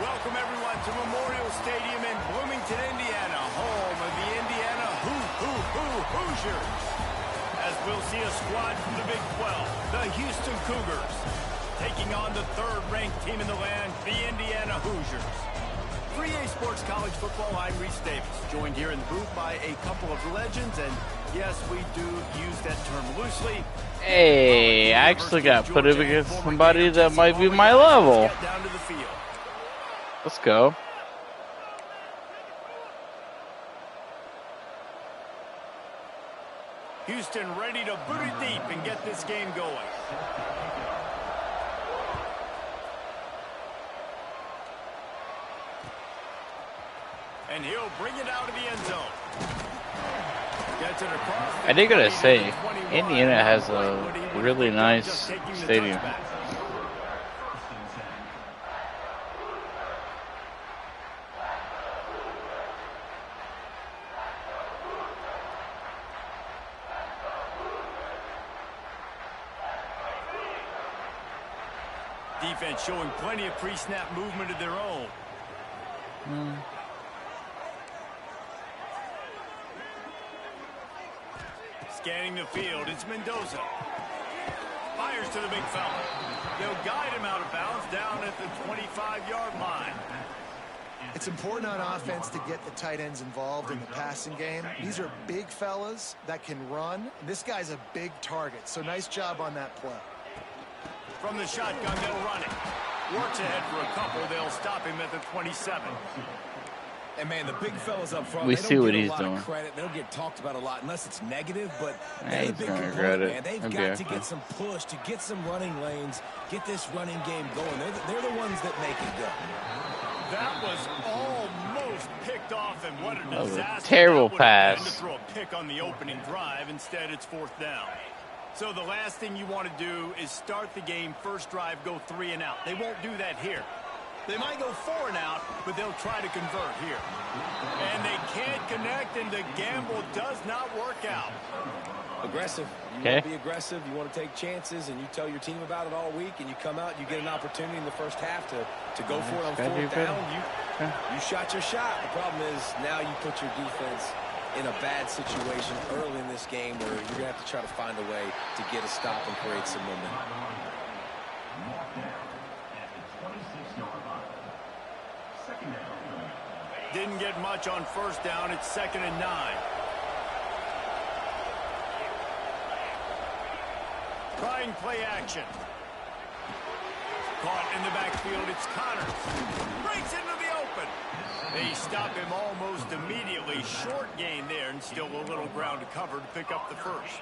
Welcome everyone to Memorial Stadium in Bloomington, Indiana, home of the Indiana Hoosiers. As we'll see a squad from the Big 12, the Houston Cougars, taking on the third-ranked team in the land, the Indiana Hoosiers. For EA Sports College Football, I'm Reese Davis, joined here in the booth by a couple of legends, and yes, we do use that term loosely. Hey, I actually got put up against somebody that might be my level. Let's go. Houston ready to boot it deep and get this game going. And he'll bring it out of the end zone. Gets it across. I did gotta say, Indiana has a really nice stadium. Defense showing plenty of pre-snap movement of their own. Scanning the field, it's Mendoza. Fires to the big fella. They'll guide him out of bounds down at the 25-yard line. It's important on offense to get the tight ends involved in the passing game. These are big fellas that can run. This guy's a big target, so nice job on that play. From the shotgun, they'll run it. Works ahead for a couple. They'll stop him at the 27. And man, the big fellas up front, We they see don't what get he's a lot doing. of credit. They don't get talked about a lot unless it's negative, but He's they're the big gonna component, regret it. man. They've Okay. got to get some push, to get some running lanes, get this running game going. They're the ones that make it go. That was almost picked off, and what a That was a disaster. terrible That would have been pass. to throw a pick on the opening drive. Instead, it's fourth down. So the last thing you want to do is start the game, first drive, go 3 and out. They won't do that here. They might go 4 and out, but they'll try to convert here. And they can't connect, and the gamble does not work out. Aggressive. You Okay. want to be aggressive. You want to take chances, and you tell your team about it all week, and you come out, you get an opportunity in the first half to go for it on Gotta do fourth better. down. You shot your shot. The problem is now you put your defense in a bad situation early in this game where you're going to have to try to find a way to get a stop and create some momentum. Didn't get much on first down. It's 2nd and 9. Trying play action. Caught in the backfield. It's Connors. Breaks into the open. They stop him almost immediately. Short gain there, and still a little ground to cover to pick up the first.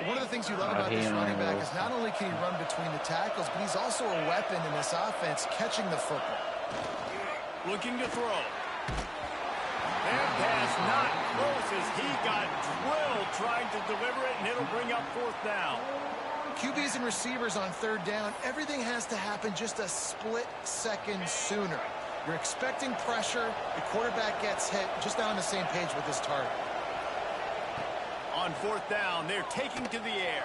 One of the things you love about this running back is not only can he run between the tackles, but he's also a weapon in this offense, catching the football. Looking to throw. And pass not close as he got drilled trying to deliver it, and it'll bring up fourth down. QBs and receivers on third down, everything has to happen just a split second sooner. You're expecting pressure, the quarterback gets hit, just not on the same page with his target. On fourth down, they're taking to the air.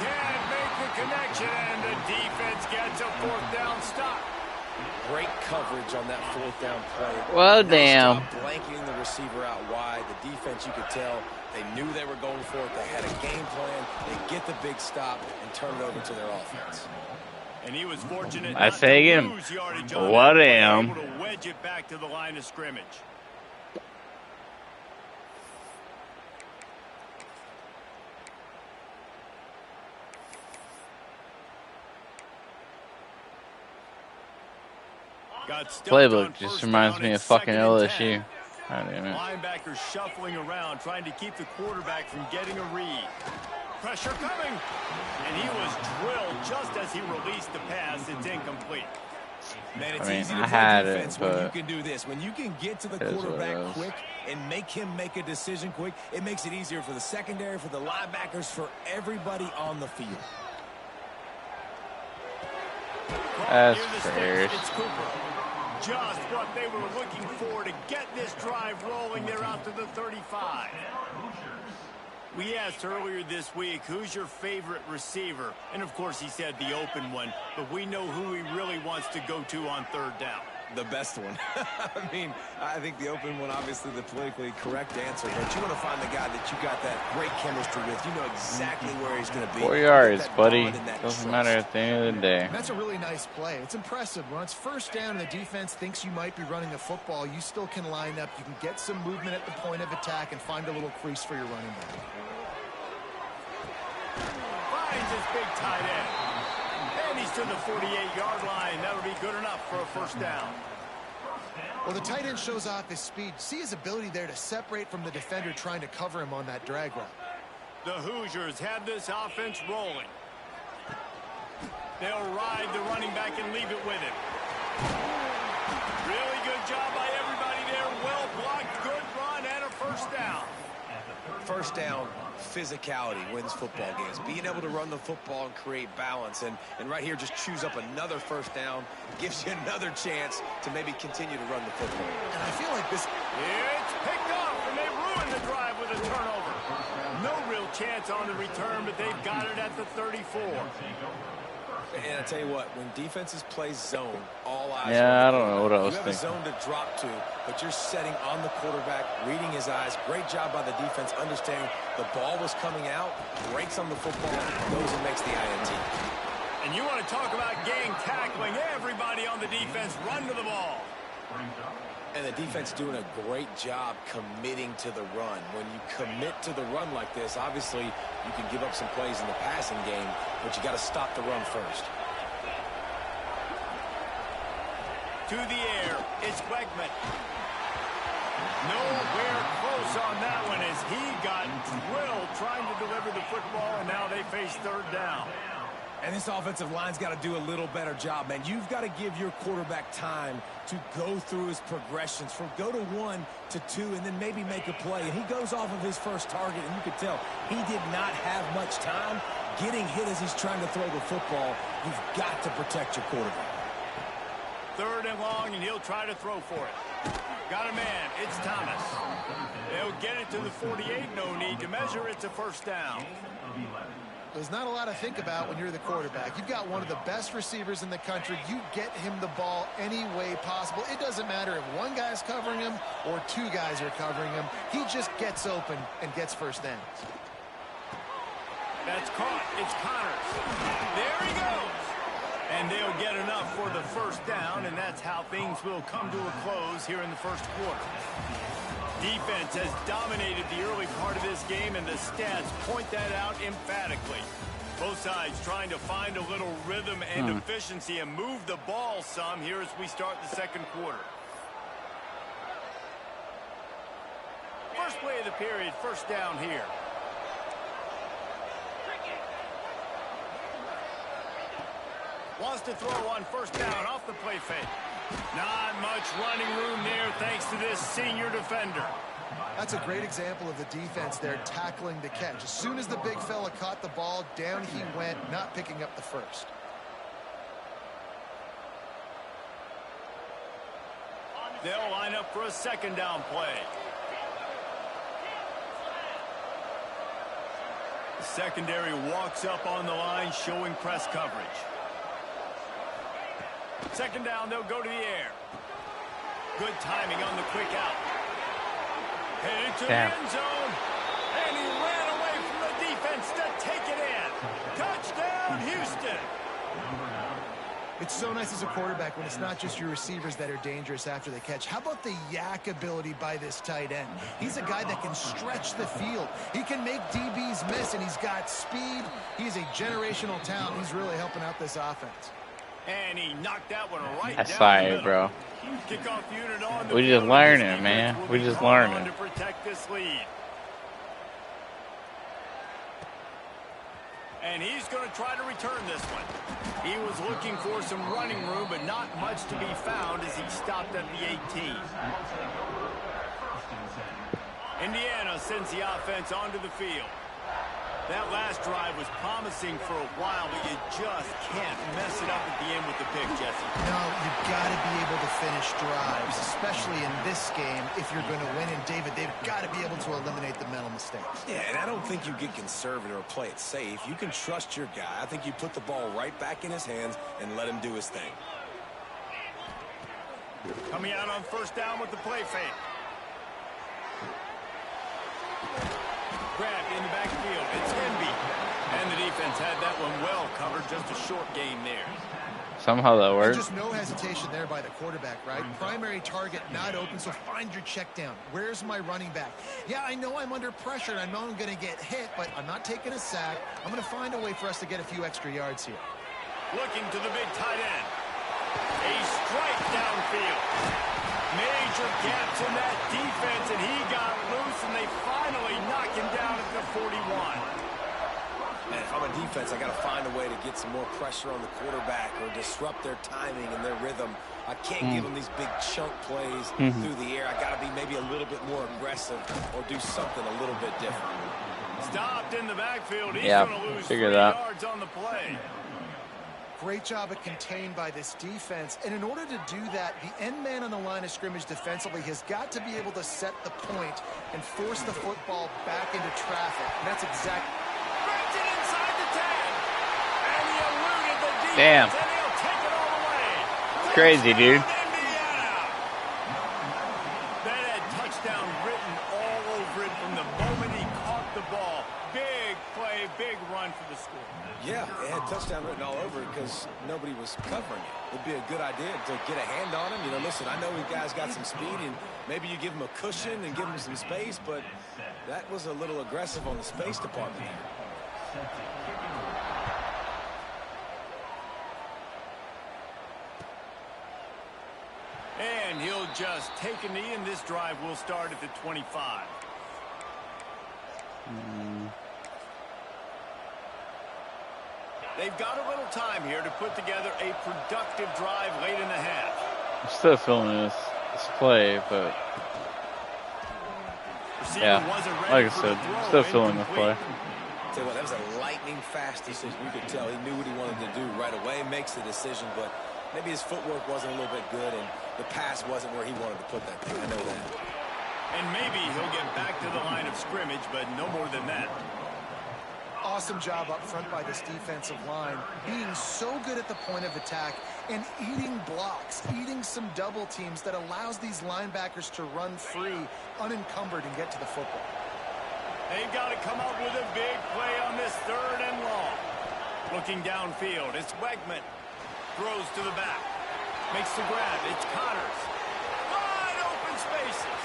Can't make the connection, and the defense gets a fourth down stop. Great coverage on that fourth down play. Well, Nice damn. job blanketing the receiver out wide. The defense, you could tell, they knew they were going for it. They had a game plan. They get the big stop and turn it over to their offense. And he was fortunate I not say to again, lose yardage on what that play, am? able to wedge it back to the line of scrimmage. Playbook just reminds me of fucking LSU. Oh, damn it. Linebackers shuffling around, trying to keep the quarterback from getting a read. Pressure coming, and he was drilled just as he released the pass. It's incomplete. Man, it's I mean, easy to I play had defense it, when you but can do this. When you can get to the it is what it quarterback is. quick and make him make a decision quick, it makes it easier for the secondary, for the linebackers, for everybody on the field. That's Near the sticks, fair. it's Cooper. Just what they were looking for to get this drive rolling. They're out to the 35. We asked earlier this week, who's your favorite receiver? And, of course, he said the open one. But we know who he really wants to go to on third down. The best one. I mean, I think the open one, obviously the politically correct answer, but you want to find the guy that you got that great chemistry with. You know exactly where he's going to be. 4 yards, buddy. Doesn't matter at the end of the day. That's a really nice play. It's impressive. When it's first down and the defense thinks you might be running the football, you still can line up. You can get some movement at the point of attack and find a little crease for your running back. Finds his big tight end. And he's to the 48-yard line. That would be good enough for a first down. Well, the tight end shows off his speed. See his ability there to separate from the defender trying to cover him on that drag route. The Hoosiers have this offense rolling. They'll ride the running back and leave it with him. Really good job by everybody there. Well blocked, good run, and a first down. First down, physicality wins football games. Being able to run the football and create balance. And right here, just choose up another first down. Gives you another chance to maybe continue to run the football. And I feel like this... It's picked off, and they ruin the drive with a turnover. No real chance on the return, but they've got it at the 34. And I tell you what, when defenses play zone, all eyes. Yeah, I don't know what I was thinking. You have a zone to drop to, but you're setting on the quarterback, reading his eyes. Great job by the defense, understanding the ball was coming out, breaks on the football, goes and makes the INT. And you want to talk about gang tackling. Everybody on the defense run to the ball. And the defense doing a great job committing to the run. When you commit to the run like this, obviously you can give up some plays in the passing game, but you got to stop the run first. To the air, it's Weckman. Nowhere close on that one as he got drilled trying to deliver the football, and now they face third down. And this offensive line's got to do a little better job, man. You've got to give your quarterback time to go through his progressions from go to 1 to 2 and then maybe make a play. And he goes off of his first target, and you can tell he did not have much time getting hit as he's trying to throw the football. You've got to protect your quarterback. Third and long, and he'll try to throw for it. Got a man. It's Thomas. They'll get it to the 48. No need to measure. It's a first down. There's not a lot to think about when you're the quarterback. You've got one of the best receivers in the country. You get him the ball any way possible. It doesn't matter if one guy's covering him or two guys are covering him. He just gets open and gets first downs. That's caught. It's Connors. There he goes. And they'll get enough for the first down, and that's how things will come to a close here in the first quarter. Defense has dominated the early part of this game, and the stats point that out emphatically. Both sides trying to find a little rhythm and efficiency and move the ball some here as we start the second quarter. First play of the period, first down here. Wants to throw on first down off the play fake. Not much running room there thanks to this senior defender. That's a great example of the defense there tackling the catch. As soon as the big fella caught the ball, down he went, not picking up the first. They'll line up for a second down play. The secondary walks up on the line showing press coverage. Second down, they'll go to the air. Good timing on the quick out. Headed to the end zone. And he ran away from the defense to take it in. Touchdown, Houston. It's so nice as a quarterback when it's not just your receivers that are dangerous after the catch. How about the yak ability by this tight end? He's a guy that can stretch the field. He can make DBs miss, and he's got speed. He's a generational talent. He's really helping out this offense. And he knocked that one right That's down fire, the middle. bro. Kickoff unit on the We just field. learning, man. We just learning. To protect this lead. And he's going to try to return this one. He was looking for some running room, but not much to be found as he stopped at the 18. Indiana sends the offense onto the field. That last drive was promising for a while, but you just can't mess it up at the end with the pick, Jesse. No, you've got to be able to finish drives, especially in this game if you're going to win. And, David, they've got to be able to eliminate the mental mistakes. Yeah, and I don't think you get conservative or play it safe. You can trust your guy. I think you put the ball right back in his hands and let him do his thing. Coming out on first down with the play fake. Grab in the backfield. It's Envy. And the defense had that one well covered. Just a short gain there. Somehow that worked. Just no hesitation there by the quarterback, right? Primary target not open, so find your check down. Where's my running back? Yeah, I know I'm under pressure, and I know I'm going to get hit, but I'm not taking a sack. I'm going to find a way for us to get a few extra yards here. Looking to the big tight end. A strike downfield. Major gaps in that defense, and he got loose, and they finally knock him down at the 41. Man, if I'm a defense, I got to find a way to get some more pressure on the quarterback or disrupt their timing and their rhythm. I can't give them these big chunk plays through the air. I got to be maybe a little bit more aggressive or do something a little bit different. Stopped in the backfield. He's going to lose 3 figure that. yards on the play. Great job at contained by this defense. And in order to do that, the end man on the line of scrimmage defensively has got to be able to set the point and force the football back into traffic. And that's exactly... Inside the 10. And he eluded the defense. Damn. And he'll take it all the way. It's crazy, dude. Indiana. That had touchdown written all over it from the moment he caught the ball. Big play, big run for the score. Yeah, it had touchdown written all over it because nobody was covering it. It'd be a good idea to get a hand on him. You know, listen, I know you guys got some speed, and maybe you give him a cushion and give him some space, but that was a little aggressive on the space department there. And he'll just take a knee, and this drive will start at the 25. They've got a little time here to put together a productive drive late in the half. I'm still feeling this play, but yeah, like I said, still feeling the play. Tell you what, that was a lightning fast decision. You could tell he knew what he wanted to do right away. Makes the decision, but maybe his footwork wasn't a little bit good, and the pass wasn't where he wanted to put that thing. I know that. And maybe he'll get back to the line of scrimmage, but no more than that. Awesome job up front by this defensive line, being so good at the point of attack and eating blocks, eating some double teams that allows these linebackers to run free, unencumbered, and get to the football. They've got to come up with a big play on this 3rd and long. Looking downfield, it's Wegman. Throws to the back. Makes the grab. It's Connors. Wide open spaces.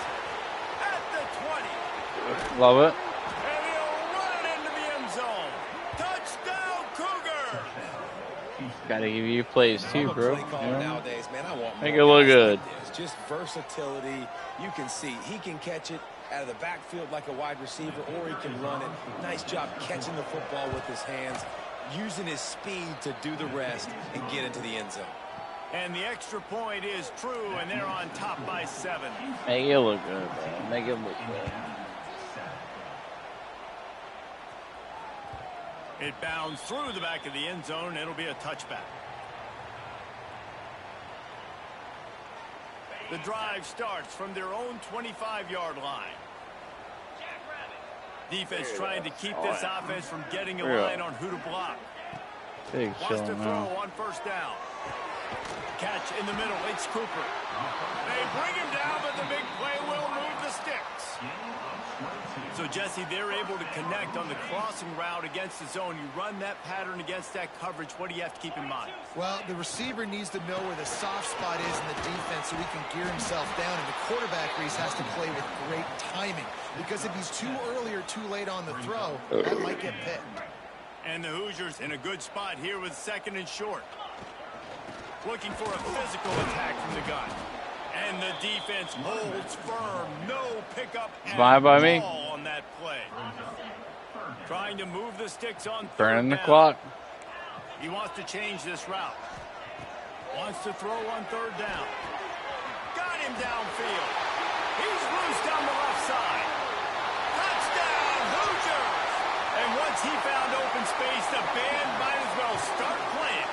At the 20. Love it. And he'll run it into the end zone. Touchdown, Cougar! Gotta give you plays too, bro. Nowadays, man, I want make it look good. Like just versatility. You can see he can catch it out of the backfield like a wide receiver, or he can run it. Nice job catching the football with his hands, using his speed to do the rest and get into the end zone. And the extra point is true, and they're on top by 7. Make it look good, bro. Make it look good. It bounds through the back of the end zone. It'll be a touchback. The drive starts from their own 25-yard line. Defense trying to keep this offense from getting a line on who to block. Big Wants to show throw now. on first down. Catch in the middle. It's Cooper. They bring him down, but the big play will move the sticks. So, Jesse, they're able to connect on the crossing route against the zone. You run that pattern against that coverage. What do you have to keep in mind? Well, the receiver needs to know where the soft spot is in the defense so he can gear himself down. And the quarterback, Reese, has to play with great timing. Because if he's too early or too late on the throw, that might get picked. And the Hoosiers in a good spot here with 2nd and short. Looking for a physical attack from the gun. And the defense holds firm. No pickup at all on that play. Trying to move the sticks on 3rd Burning the down. clock. He wants to change this route. Wants to throw on 3rd down. Got him downfield. He's loose down the left side. Touchdown, Hoosiers! And once once he found open space, the band might as well start playing.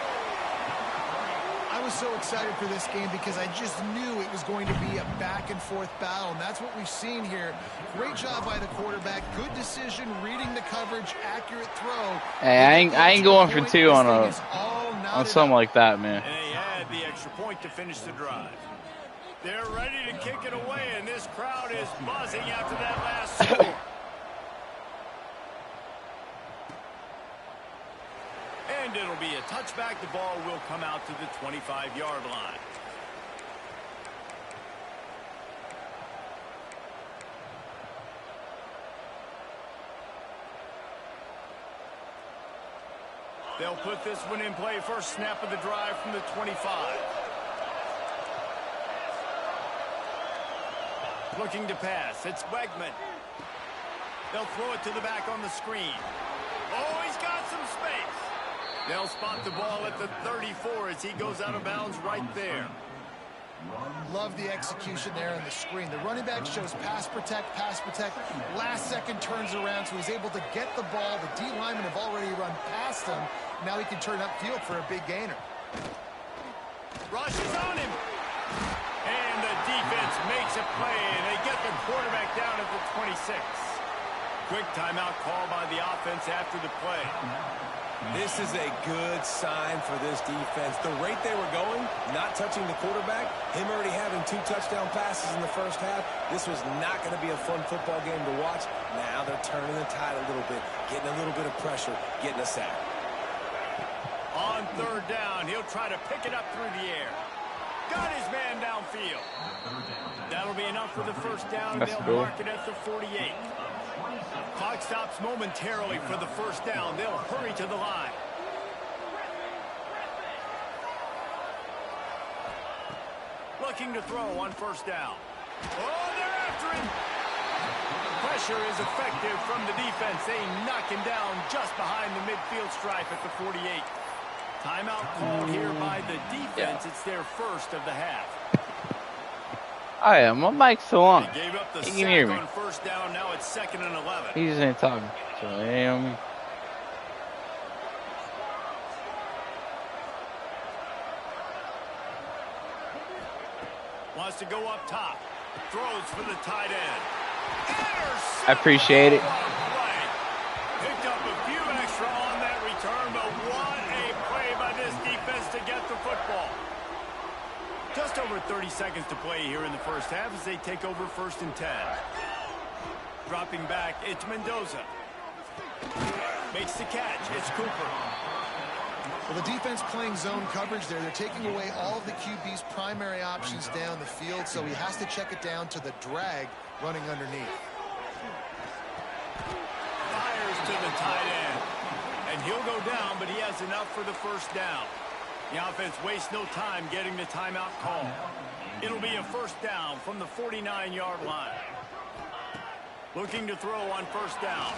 I was so excited for this game because I just knew it was going to be a back-and-forth battle, and that's what we've seen here. Great job by the quarterback. Good decision, reading the coverage, accurate throw. Hey, I ain't going for 2 on something like that, man. And they had the extra point to finish the drive. They're ready to kick it away, and this crowd is buzzing after that last score. And it'll be a touchback. The ball will come out to the 25-yard line. They'll put this one in play. First snap of the drive from the 25. Looking to pass. It's Wegman. They'll throw it to the back on the screen. Oh, he's got some space. They'll spot the ball at the 34 as he goes out of bounds right there. Love the execution there on the screen. The running back shows pass protect. Last second turns around, so he's able to get the ball. The D linemen have already run past him. Now he can turn upfield for a big gainer. Rush is on him. And the defense makes a play, and they get the quarterback down at the 26. Quick timeout call by the offense after the play. This is a good sign for this defense. The rate they were going, not touching the quarterback, him already having 2 touchdown passes in the first half, this was not going to be a fun football game to watch. Now they're turning the tide a little bit, getting a little bit of pressure, getting a sack. On third down, he'll try to pick it up through the air. Got his man downfield. That'll be enough for the first down, and they'll mark it at the 48. Clock stops momentarily for the first down. They'll hurry to the line. Looking to throw on first down. Oh, they're after him. Pressure is effective from the defense. They knock him down just behind the midfield stripe at the 48. Timeout called here by the defense. It's their first of the half. I am. My mic's still on. They gave up the You can hear me. on first down. Now it's 2nd and 11. He just ain't talking. So, damn. Wants to go up top. Throws for the tight end. I appreciate it. Picked up a few extra on that return, but what a play by this defense to get the football. Just over 30 seconds to play here in the first half as they take over 1st and 10. Dropping back, it's Mendoza. Makes the catch. It's Cooper. Well, the defense playing zone coverage there. They're taking away all of the QB's primary options down the field, so he has to check it down to the drag running underneath. Fires to the tight end. And he'll go down, but he has enough for the first down. The offense wastes no time getting the timeout call. It'll be a first down from the 49-yard line. Looking to throw on first down.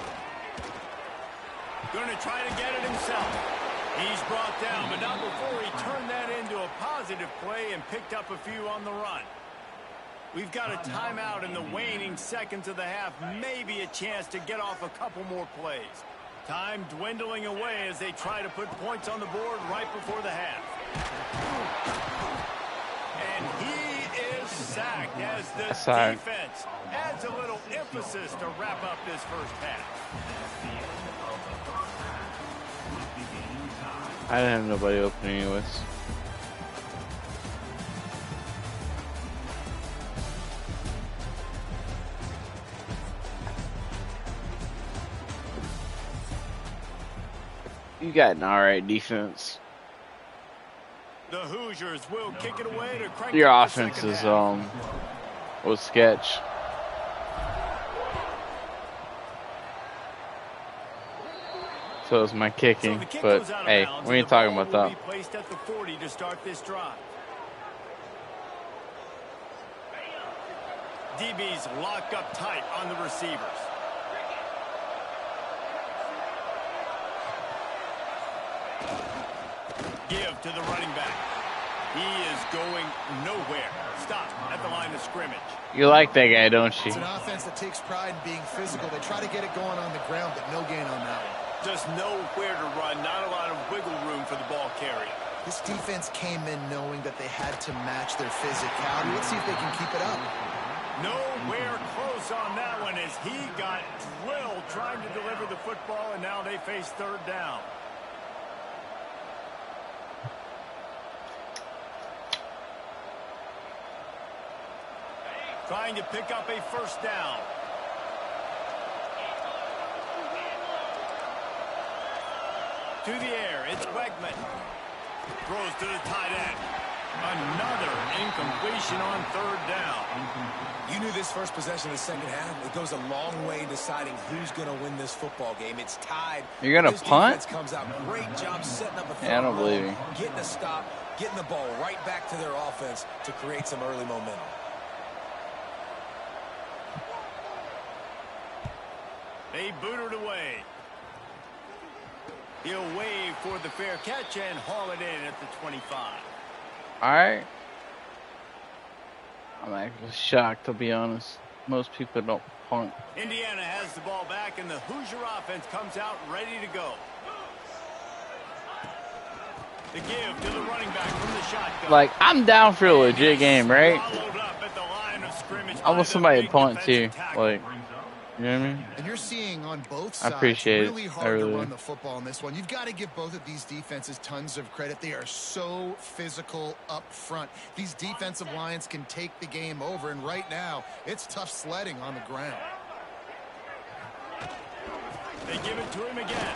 Going to try to get it himself. He's brought down, but not before he turned that into a positive play and picked up a few on the run. We've got a timeout in the waning seconds of the half. Maybe a chance to get off a couple more plays. Time dwindling away as they try to put points on the board right before the half. And he is sacked as the defense adds a little emphasis to wrap up this first half. I didn't have nobody open anyways. You got an alright defense. The Hoosiers will kick it away to crank Your up the offense second is half. was sketch. So is my kicking, So but hey, we ain't talking about that. Be placed at the 40 to start this drive. DB's locked up tight on the receivers. Give to the running back. He is going nowhere. Stop at the line of scrimmage. You like that guy, don't you? It's an offense that takes pride in being physical. They try to get it going on the ground, but no gain on that one. Just nowhere to run, not a lot of wiggle room for the ball carrier. This defense came in knowing that they had to match their physicality. Let's see if they can keep it up. Nowhere close on that one as he got drilled trying to deliver the football, and now they face third down. Trying to pick up a first down. To the air, it's Wegman. Throws to the tight end. Another incompletion on third down. You knew this first possession of the second half. It goes a long way in deciding who's going to win this football game. It's tied. You're going to punt? Comes out. Great job setting up a third. Yeah, I don't believe you. Getting a stop, getting the ball right back to their offense to create some early momentum. They boot it away. He'll wave for the fair catch and haul it in at the 25. All right. I'm actually shocked, to be honest. Most people don't punt. Indiana has the ball back, and the Hoosier offense comes out ready to go. The give to the running back from the shotgun. Like, I'm down for a legit game, right? Followed up at the line of scrimmage. I want somebody to punt, too. Like, you know what I mean? And you're seeing on both I sides appreciate it. really hard to run the football in this one. You've got to give both of these defenses tons of credit. They are so physical up front. These defensive lines can take the game over, and right now it's tough sledding on the ground. They give it to him again.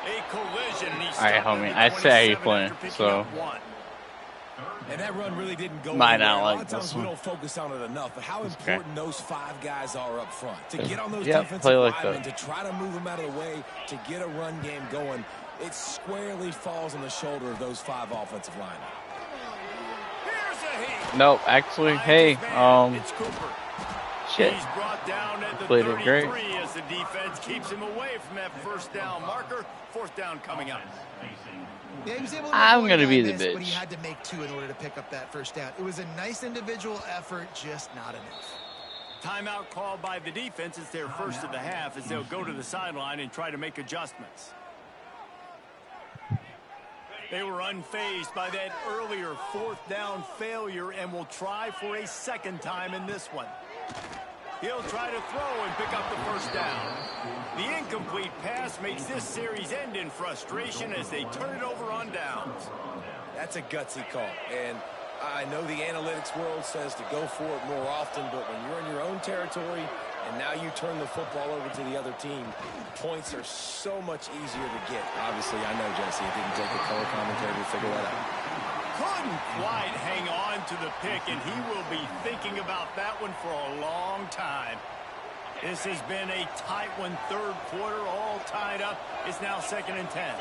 A collision. And he's All right, homie. I say how you playing, so. And that run really didn't go Might anywhere. not A like lot of times this we one. don't focus on it enough, but how important those five guys are up front. To get on those Yep, defensive play like linemen, that. to try to move them out of the way, to get a run game going, it squarely falls on the shoulder of those five offensive linemen. Here's a heat. Nope, actually, hey, It's Cooper. shit. He's brought down at the Played it 33 great. as the defense keeps him away from that first down marker. Fourth down coming up. Yeah, he was able to I'm make gonna one be guy the miss, but he bitch. had to make two in order to pick up that first down. It was a nice individual effort, just not enough. Timeout called by the defense. It's their first of the half as they'll go to the sideline and try to make adjustments. They were unfazed by that earlier fourth down failure and will try for a second time in this one. He'll try to throw and pick up the first down. The incomplete pass makes this series end in frustration as they turn it over on downs. That's a gutsy call. And I know the analytics world says to go for it more often, but when you're in your own territory and now you turn the football over to the other team, points are so much easier to get. Obviously, I know, Jesse, it didn't take a color commentator to figure that out. Couldn't quite hang on to the pick, and he will be thinking about that one for a long time. This has been a tight one, third quarter, all tied up. It's now 2nd and 10.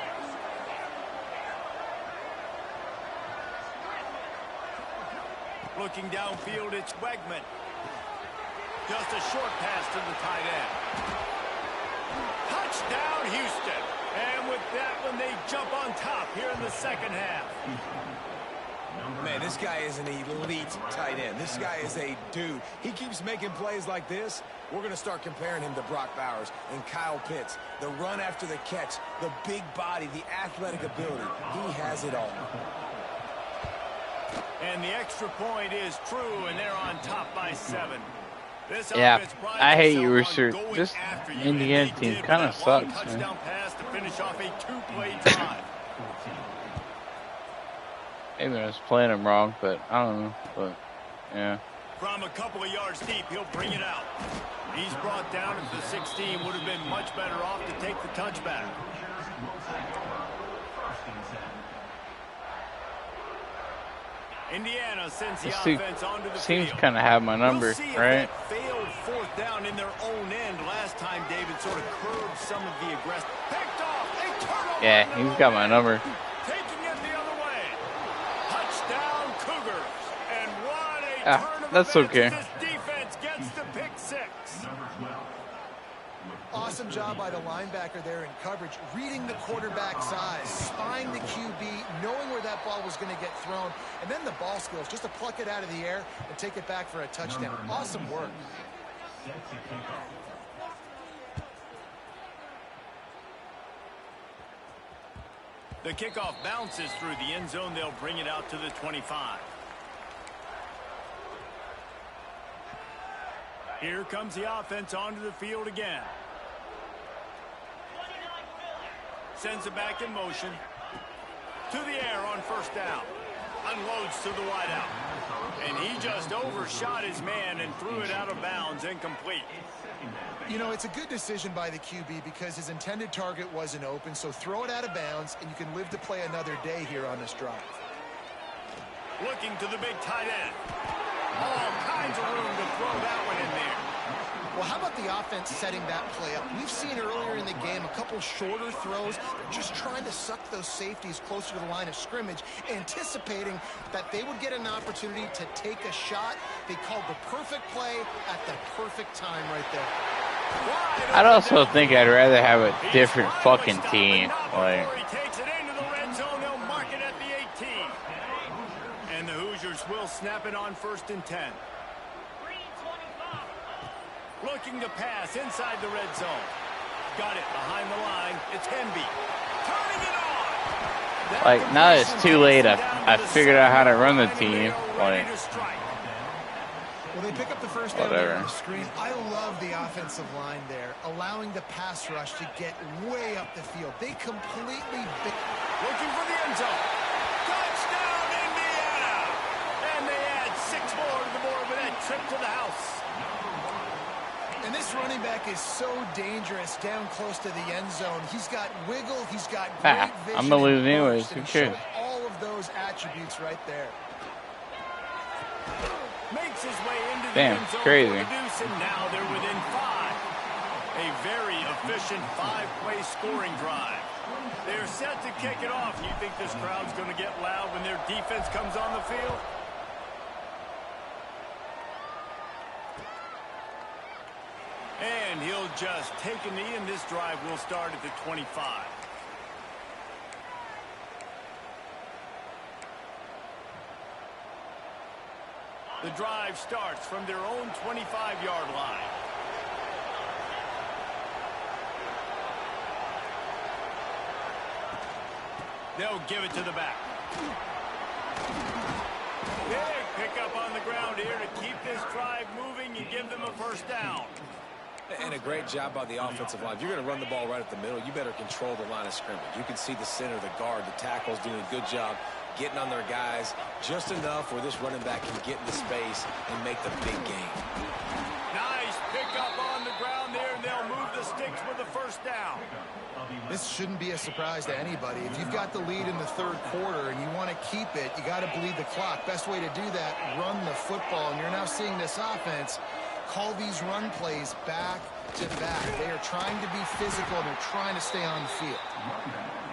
Looking downfield, it's Wegman. Just a short pass to the tight end. Touchdown, Houston. And with that one, they jump on top here in the second half. Man, this guy is an elite tight end. This guy is a dude. He keeps making plays like this. We're going to start comparing him to Brock Bowers and Kyle Pitts. The run after the catch, the big body, the athletic ability. He has it all. And the extra point is true, and they're on top by 7. This Yeah, offense prides I hate you, itself on Rooster. going This after you, Indiana and they team did kinda with that long sucks, man. touchdown pass to finish off a 2-play drive. Maybe I was playing him wrong, but I don't know. But, yeah. From a couple of yards deep, he'll bring it out. He's brought down at the 16. Would have been much better off to take the touchback. Indiana sends the offense onto the Seems field. kind of have my number, We'll see if right? that failed fourth down in their own end. Last time, David sort of curbed some of the aggressive. Picked off. A turnover. Yeah, he's got my number. Taking it the other way. Touchdown, Cougars. And what a turn of that's events okay. as this defense gets the pick 6. Awesome job by the linebacker there in coverage, reading the quarterback's eyes, spying the QB, knowing where that ball was going to get thrown, and then the ball skills, just to pluck it out of the air and take it back for a touchdown. Awesome work. The kickoff bounces through the end zone. They'll bring it out to the 25. Here comes the offense onto the field again. Sends it back in motion. To the air on first down. Unloads to the wideout. And he just overshot his man and threw it out of bounds, incomplete. You know, it's a good decision by the QB because his intended target wasn't open, so throw it out of bounds, and you can live to play another day here on this drive. Looking to the big tight end. All kinds of room to throw that one in there. Well, how about the offense setting that play up? We've seen earlier in the game a couple shorter throws. They're just trying to suck those safeties closer to the line of scrimmage, anticipating that they would get an opportunity to take a shot. They called the perfect play at the perfect time right there. I'd also think I'd rather have a different fucking team. Like, He takes it into the red zone. They'll mark it at the 18. And the Hoosiers will snap it on 1st and 10. Looking to pass inside the red zone. Got it behind the line. It's Henby. Turning it on. like now it's too late. I figured out how to run the team. Like, well, they pick up the first down on the screen. I love the offensive line there, allowing the pass rush to get way up the field. They completely... Looking for the end zone. Touchdown, Indiana! And they add 6 more to the board with that trip to the house. And this running back is so dangerous down close to the end zone. He's got wiggle. He's got great vision. I'm going to lose anyways. Who cares? All of those attributes right there. Makes his way into the Damn, end zone crazy. for the deuce, and now they're within 5. A very efficient 5-play scoring drive. They're set to kick it off. You think this crowd's going to get loud when their defense comes on the field? And he'll just take a knee, and this drive will start at the 25. The drive starts from their own 25-yard line. They'll give it to the back. Big pickup on the ground here to keep this drive moving and give them a first down. And a great job by the offensive line. If you're going to run the ball right at the middle, you better control the line of scrimmage. You can see the center, the guard, the tackles doing a good job getting on their guys just enough where this running back can get into space and make the big game. Nice pickup on the ground there, and they'll move the sticks with the first down. This shouldn't be a surprise to anybody. If you've got the lead in the 3rd quarter and you want to keep it, you got to bleed the clock. Best way to do that, run the football. And you're now seeing this offense call these run plays back to back. They are trying to be physical, and they're trying to stay on the field.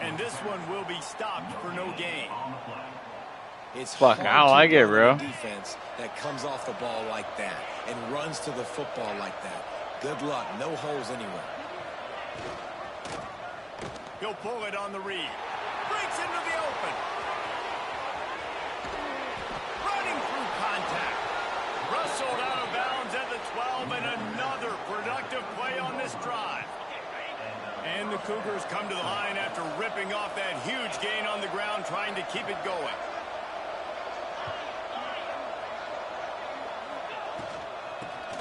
And this one will be stopped for no gain. It's fuck, I don't like it, bro. Defense that comes off the ball like that and runs to the football like that. Good luck. No holes anywhere. He'll pull it on the read. Breaks into the open. Running through contact. Wrestled out of bounds at the 12, and another productive play on this drive. And the Cougars come to the line after ripping off that huge gain on the ground, trying to keep it going.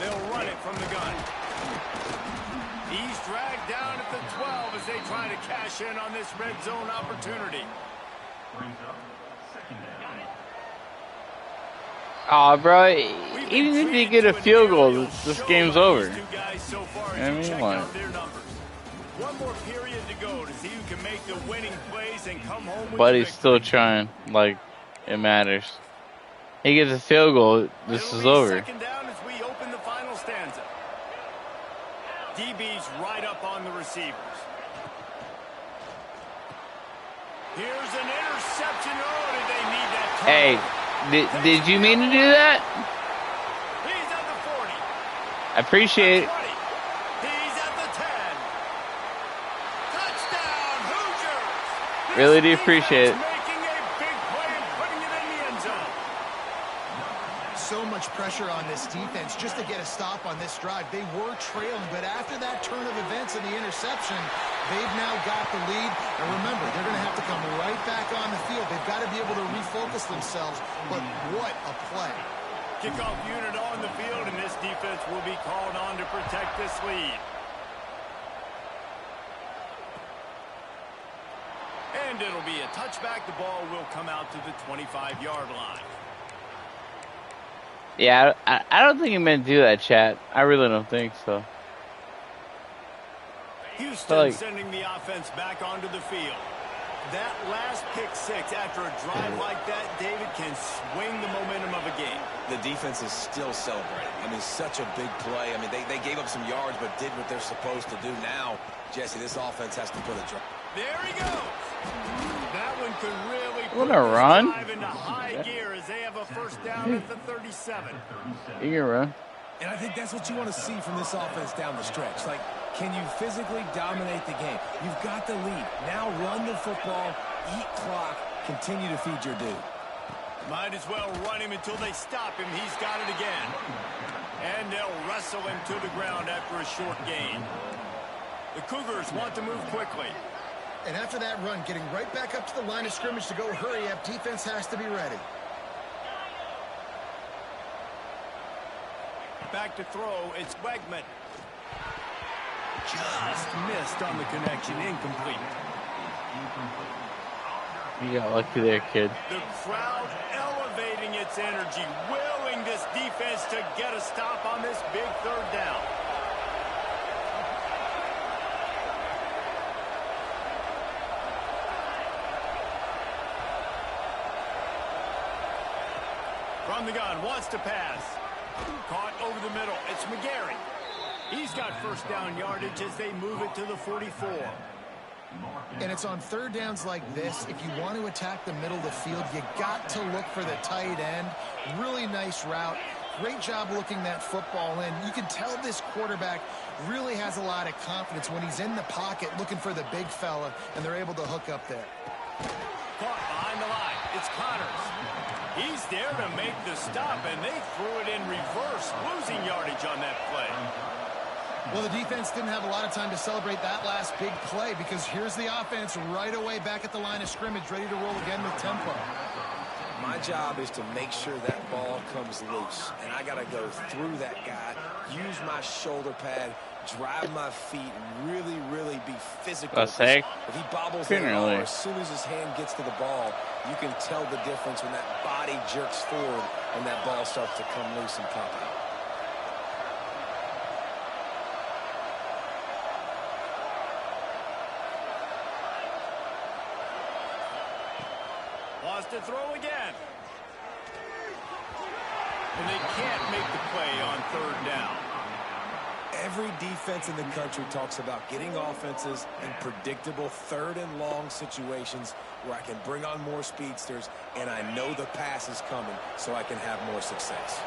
They'll run it from the gun. He's dragged down at the 12 as they try to cash in on this red zone opportunity. oh, bro, even if you get a field goal, this game's over. So I mean, like, one more period to go to see who can make the winning plays and come home with but he's still trying. Like, it matters. He gets a field goal, this is over. Second down as we open the final stanza. DB's right up on the receivers. Here's an interception. Oh, did they need that turnover? Hey, did you mean to do that? He's at the 40. I appreciate it. 20. He's at the 10. Touchdown, Hoosiers. Really do appreciate it. Making a big play and putting it in the end zone. So much pressure on this defense just to get a stop on this drive. They were trailing, but after that turn of events and the interception, they've now got the lead. And remember, they're going to have to to come right back on the field. They've got to be able to refocus themselves, but what a play. Kickoff unit on the field, and this defense will be called on to protect this lead. And it'll be a touchback. The ball will come out to the 25-yard line. Yeah, I don't think he meant to do that, chat. I really don't think so. Houston sending the offense back onto the field. That last pick six after a drive like that, David, can swing the momentum of a game. The defense is still celebrating. I mean, such a big play. I mean, they gave up some yards but did what they're supposed to do. Now, Jesse, this offense has to put a drive. There he goes. That one could really What put a this run. drive into high gear as they have a first down at the 37. You can run. And I think that's what you want to see from this offense down the stretch. Like, can you physically dominate the game? You've got the lead. Now run the football, eat clock, continue to feed your dude. Might as well run him until they stop him. He's got it again. And they'll wrestle him to the ground after a short gain. The Cougars want to move quickly. And after that run, getting right back up to the line of scrimmage to go hurry up, defense has to be ready. Back to throw, it's Wegman. Just missed on the connection, incomplete. You got lucky there, kid. The crowd elevating its energy, willing this defense to get a stop on this big third down. From the gun, wants to pass. Caught over the middle. It's McGarry. He's got first down yardage as they move it to the 44. And it's on third downs like this. If you want to attack the middle of the field, you got to look for the tight end. Really nice route. Great job looking that football in. You can tell this quarterback really has a lot of confidence when he's in the pocket looking for the big fella, and they're able to hook up there. Caught behind the line. It's Connors. He's there to make the stop, and they threw it in reverse, losing yardage on that play. Well, the defense didn't have a lot of time to celebrate that last big play because here's the offense right away back at the line of scrimmage, ready to roll again with tempo. My job is to make sure that ball comes loose, and I got to go through that guy, use my shoulder pad, drive my feet, and really, really be physical. Let's say, if he bobbles the ball, as soon as his hand gets to the ball, you can tell the difference when that body jerks forward and that ball starts to come loose and pop out. Wants to throw again. And they can't make the play on third down. Every defense in the country talks about getting offenses in predictable third and long situations where I can bring on more speedsters and I know the pass is coming so I can have more success.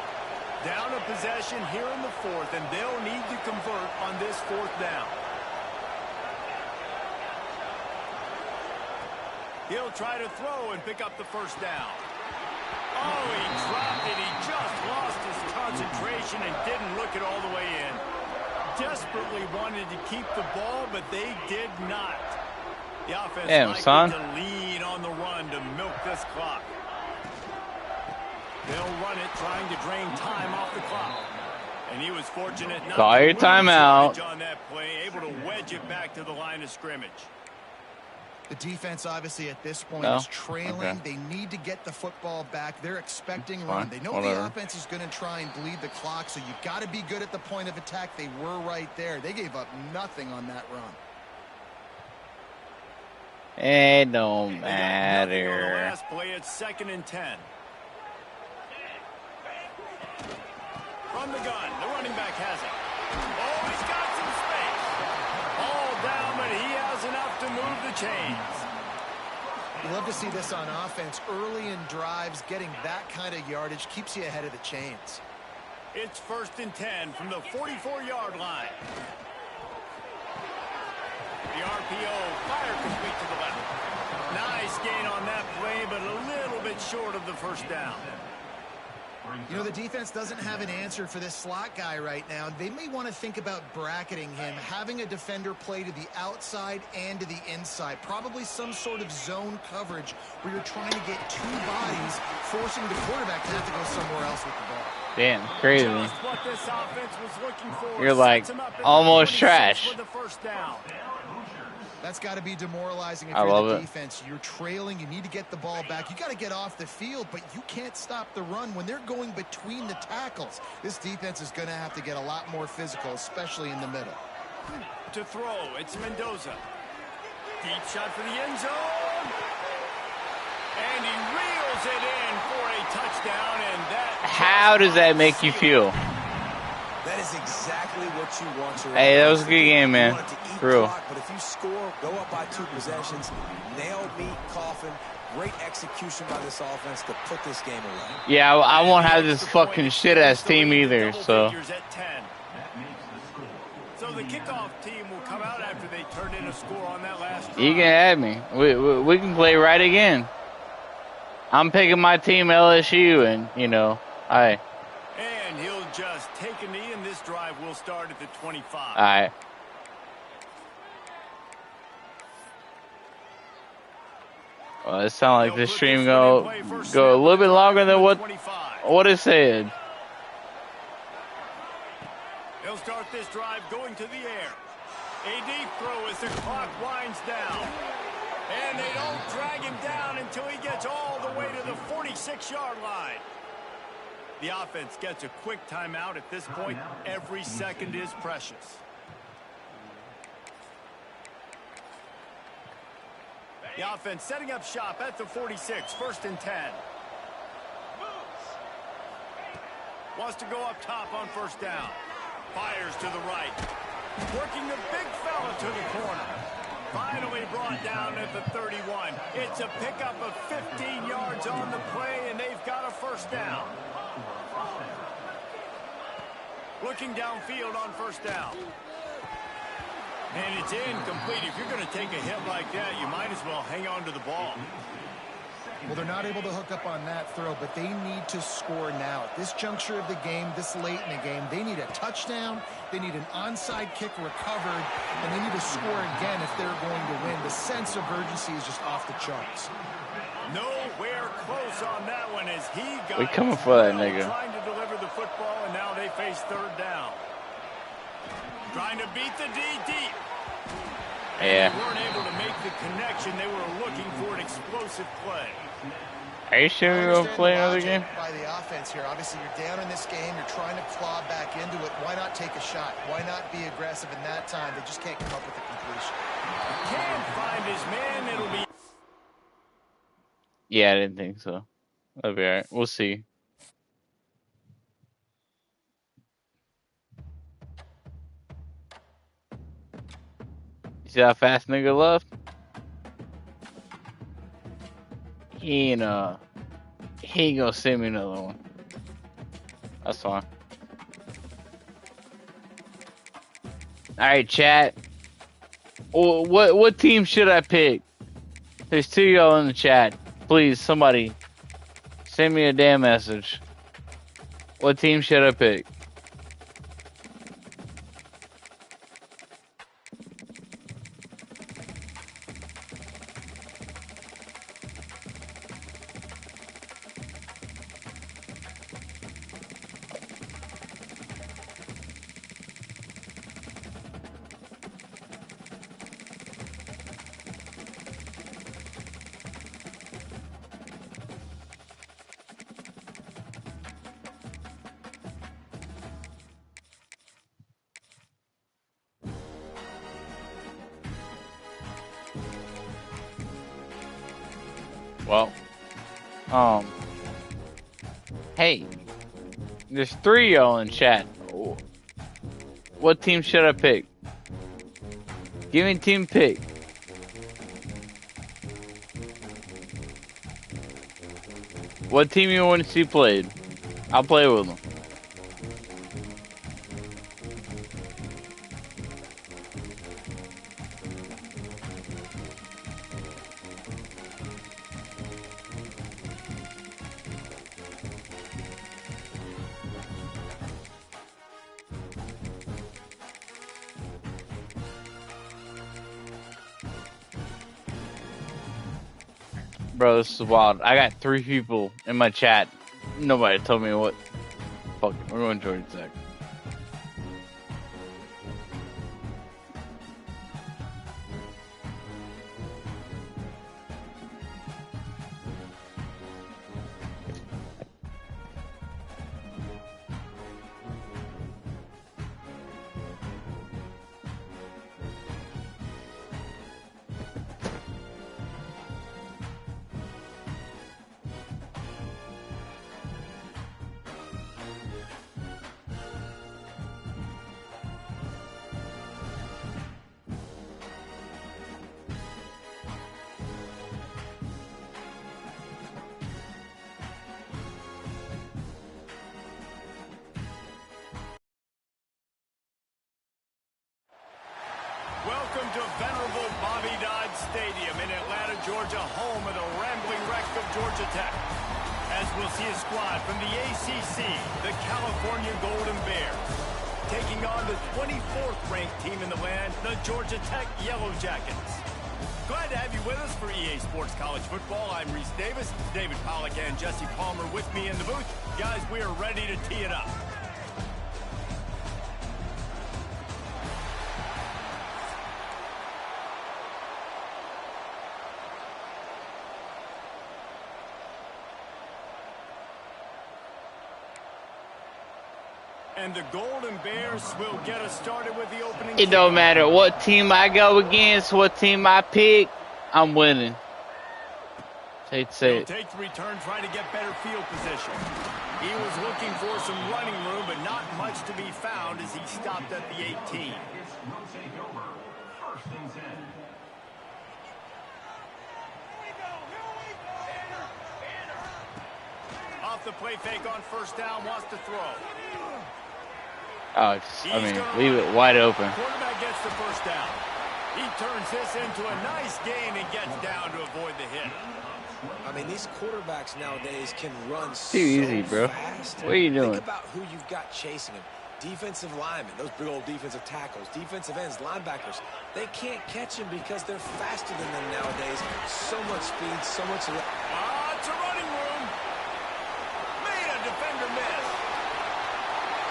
Down a possession here in the fourth, and they'll need to convert on this fourth down. He'll try to throw and pick up the first down. Oh, he dropped it. He just lost his concentration and didn't look it all the way in. Desperately wanted to keep the ball, but they did not. The offense likely to lean on the run to milk this clock. They'll run it, trying to drain time off the clock. And he was fortunate not Call to your lose timeout on that play, able to wedge it back to the line of scrimmage. The defense, obviously, at this point is trailing. Okay. They need to get the football back. They're expecting run. They know the offense is going to try and bleed the clock, so you got to be good at the point of attack. They were right there. They gave up nothing on that run. It don't matter. On the last play, it's 2nd and 10. From the gun, the running back has it. Oh, he's got some space. All down, but he has enough to move the chains. You love to see this on offense. Early in drives, getting that kind of yardage keeps you ahead of the chains. It's 1st and 10 from the 44-yard line. The RPO, fire complete to the left. Nice gain on that play, but a little bit short of the first down. You know, the defense doesn't have an answer for this slot guy right now. They may want to think about bracketing him, having a defender play to the outside and to the inside. Probably some sort of zone coverage where you're trying to get two bodies, forcing the quarterback to have to go somewhere else with the ball. Damn, crazy. Just what this offense was looking for. You're like almost trash. For the first down. That's got to be demoralizing if I you're love the it. defense. You're trailing. You need to get the ball back. You got to get off the field, but you can't stop the run when they're going between the tackles. This defense is going to have to get a lot more physical, especially in the middle. To throw, it's Mendoza. Deep shot for the end zone. And he reels it in for a touchdown, and that... How does that make you feel? That is exactly what you want to. Hey, that was a good game, man. You want it to eat For real. clock, but if you score, go up by 2 possessions, nail meat coffin. Great execution by this offense to put this game away. Yeah, I won't have this fucking shit ass team either. So So the kickoff team will come out after they turned in a score on that last drive. you can have me. We can play right again. I'm picking my team LSU, and you know, And he'll just take a knee, and this drive will start at the 25. all right. Well, it sounds like this stream go a little bit longer than what it said. They'll start this drive going to the air. A deep throw as the clock winds down. And they don't drag him down until he gets all the way to the 46-yard line. The offense gets a quick timeout at this point. Every second is precious. The offense setting up shop at the 46, 1st and 10. Wants to go up top on 1st down. Fires to the right. Working the big fella to the corner. Finally brought down at the 31. It's a pickup of 15 yards on the play, and they've got a 1st down. Looking downfield on 1st down. And it's incomplete. If you're going to take a hit like that, you might as well hang on to the ball. Well, they're not able to hook up on that throw, but they need to score now. At this juncture of the game, this late in the game, they need a touchdown, they need an onside kick recovered, and they need to score again if they're going to win. The sense of urgency is just off the charts. Nowhere close on that one as he got... We coming for that nigga. Trying to deliver the football, and now they face 3rd down. Trying to beat the D deep. Yeah. They weren't able to make the connection. They were looking for an explosive play. Are you sure you're gonna play another game? By the offense here. Obviously, you're down in this game. You're trying to claw back into it. Why not take a shot? Why not be aggressive in that time? They just can't come up with a completion. Can't find his man. It'll be... Yeah, I didn't think so. That'll be alright. We'll see. You see how fast nigga left? He ain't gonna send me another one. That's fine. Alright, chat. What team should I pick? There's 2 y'all in the chat. Please, somebody send me a damn message. What team should I pick? Well, hey, there's 3 y'all in chat. What team should I pick? Give me a team pick. What team you want to see played? I'll play with them. Bro, this is wild. I got 3 people in my chat. Nobody told me what. Fuck it. We're going Georgia Tech. Welcome to venerable Bobby Dodd Stadium in Atlanta, Georgia, home of the rambling wreck of Georgia Tech. As we'll see a squad from the ACC, the California Golden Bears, taking on the 24th ranked team in the land, the Georgia Tech Yellow Jackets. Glad to have you with us for EA Sports College Football. I'm Reese Davis, David Pollack and Jesse Palmer with me in the booth. Guys, we are ready to tee it up. And the Golden Bears will get us started with the opening. It don't matter what team I go against, what team I pick, I'm winning. Hate to say He'll it. take the return, trying to get better field position. He was looking for some running room, but not much to be found as he stopped at the 18. Off the play fake on first down, wants to throw. Oh, I mean, leave it wide open. Quarterback gets the first down. He turns this into a nice gain and gets down to avoid the hit. I mean, these quarterbacks nowadays can run Too easy, bro. fast. What are you doing? Think about who you've got chasing him. Defensive linemen, those big old defensive tackles, defensive ends, linebackers. They can't catch him because they're faster than them nowadays. So much speed, so much... It's a running room. Made a defender miss.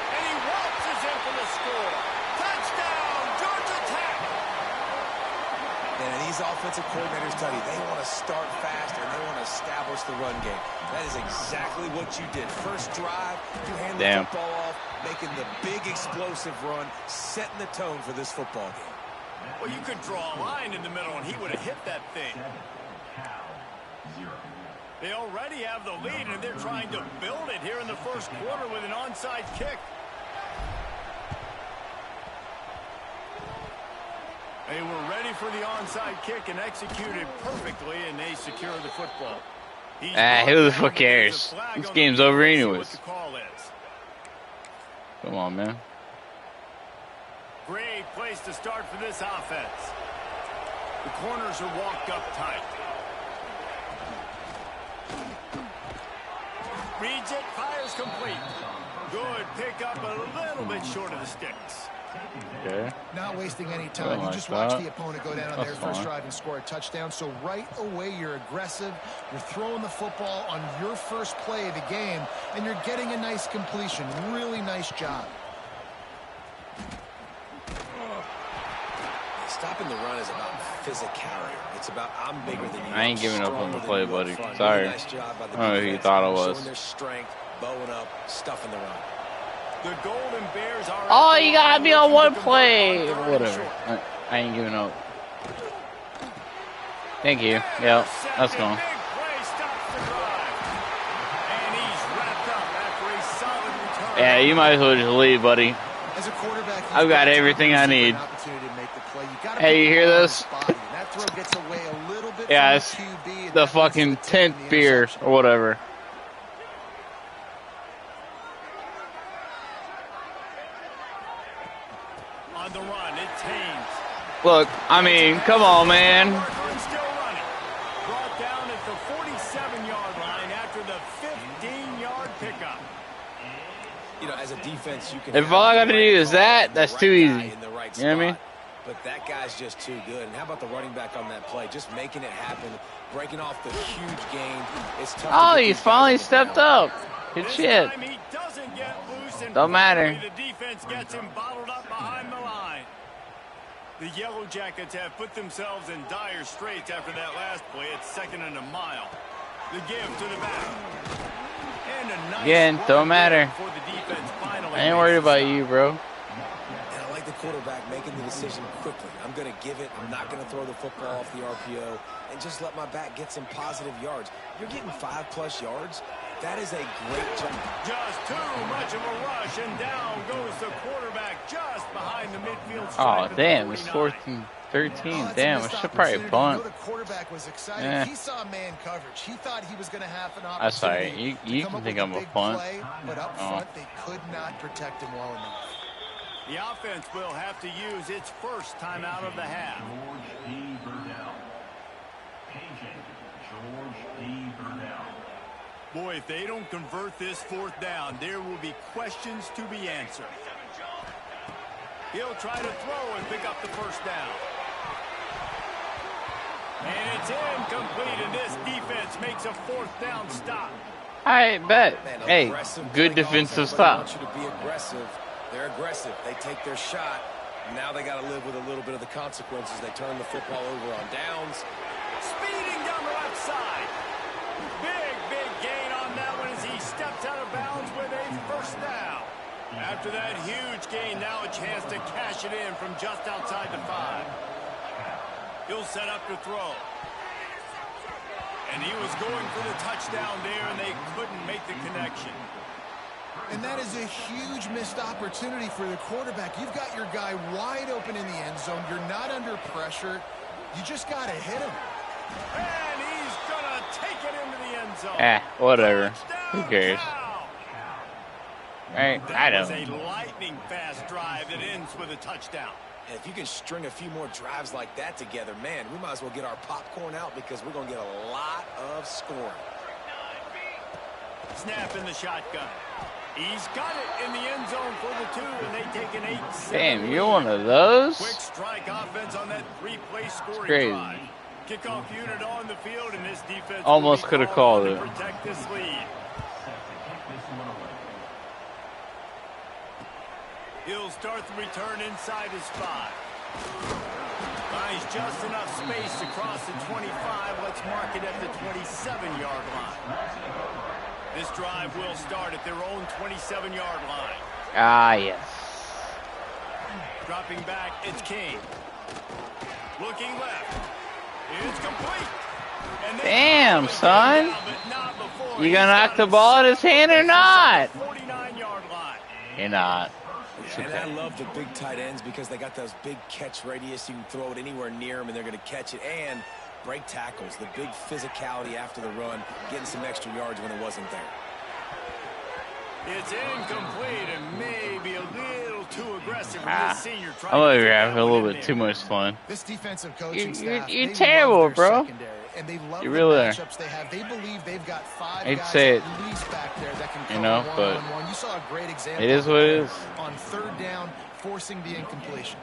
And he waltzes in for the score. Touchdown, Georgia Tech. And these offensive coordinators tell you they want to start fast and they want to establish the run game. That is exactly what you did. First drive, you hand the football off, making the big explosive run, setting the tone for this football game. Well, you could draw a line in the middle and he would have hit that thing. They already have the lead and they're trying to build it here in the first quarter with an onside kick. They were ready for the onside kick and executed perfectly, and they secured the football. Who the fuck cares? This game's over anyways. Come on, man. Great place to start for this offense. The corners are walked up tight. Reads it, fires complete. Good pick up, a little bit short of the sticks. Okay. Not wasting any time. You just watch the opponent go down on their first drive and score a touchdown. So right away, you're aggressive. You're throwing the football on your first play of the game, and you're getting a nice completion. Really nice job. Stopping the run is about physicality. It's about I'm bigger than you. I ain't giving up on the play, buddy. Sorry. Sorry. Nice job by the I don't know who you thought I was. Showing their strength, bowing up, stuffing the run. The Golden Bears are... Oh, you gotta be on one play. Whatever. I ain't giving up. Thank you. Yep, that's gone. Yeah, you might as well just leave, buddy. As a quarterback, I've got everything I need. Hey, you hear this? Yeah, it's the fucking 10th beer or whatever. On the run, it's Haynes. Look, I mean, come on, man. Still running. Brought down at the 47-yard line after the 15-yard pickup. You know, as a defense, you can... If all I gotta do is that, that's too easy. You know what I mean? but that guy's just too good. And how about the running back on that play? Just making it happen, breaking off the huge gain. It's tough. Oh, he finally stepped up. Good shit. He doesn't get loose, and Don't matter. the defense gets him bottled up behind the line. The Yellow Jackets have put themselves in dire straits after that last play. It's 2nd and a mile. The give to the back. And a nice Again, don't matter. for the defense finally. I ain't worried about you, bro. And I like the quarterback making the decision quickly. I'm going to give it. I'm not going to throw the football off the RPO and just let my back get some positive yards. You're getting 5+ yards. That is a great job. Just too much of a rush, and down goes the quarterback just behind the midfield Oh, stripe. damn. It's 14-13. Damn, I should probably bunt. The quarterback was excited. He saw man coverage. He thought he was going to have an opportunity. I'm sorry. You can think I'm a punt. But up front, they could not protect him well enough. The offense will have to use its first timeout of the half. Boy, if they don't convert this 4th down, there will be questions to be answered. He'll try to throw and pick up the 1st down. And it's incomplete, and this defense makes a 4th down stop. I bet. Man, Hey, good defensive stop. I want you to be aggressive. They're aggressive. They take their shot. Now they got to live with a little bit of the consequences. They turn the football over on downs. Speeding down the left side. Big gain on that one as he steps out of bounds with a 1st down. After that huge gain, now a chance to cash it in from just outside the 5. He'll set up to throw. And he was going for the touchdown there, and they couldn't make the connection. And that is a huge missed opportunity for the quarterback. You've got your guy wide open in the end zone. You're not under pressure. You just got to hit him. And he's going to take it into the end zone. Whatever. Who cares? Right? I That was don't. a lightning-fast drive that ends with a touchdown. And if you can string a few more drives like that together, man, we might as well get our popcorn out because we're going to get a lot of scoring. Snap in the shotgun. He's got it in the end zone for the 2, and they take an 8-7. Damn, you're one of those? Quick strike offense on that 3-play scoring crazy. drive. Kickoff unit on the field, and this defense Almost could have called it. to protect this lead. He'll start the return inside his 5. Finds just enough space to cross the 25. Let's mark it at the 27-yard line. This drive will start at their own 27-yard line. Ah, yes. Dropping back, it's King. Looking left. It's complete. And Damn, son. down, but not before You he's gonna knock got the it ball in his settled. hand or not? 49-yard line. You're not. And I love the big tight ends because they got those big catch radius. You can throw it anywhere near them, and they're going to catch it. And break tackles, the big physicality after the run, getting some extra yards when it wasn't there. It's incomplete and maybe a little too aggressive from this senior. I'm over here having a little bit too much fun. This defensive coaching staff, You're they terrible, love their bro. secondary, and they love You the really are. matchups they have. They believe they've got 5 I'd guys say at least back there that can cover you know, but one-on-one. You saw a great example. it is what it is. On 3rd down, forcing the incompletion.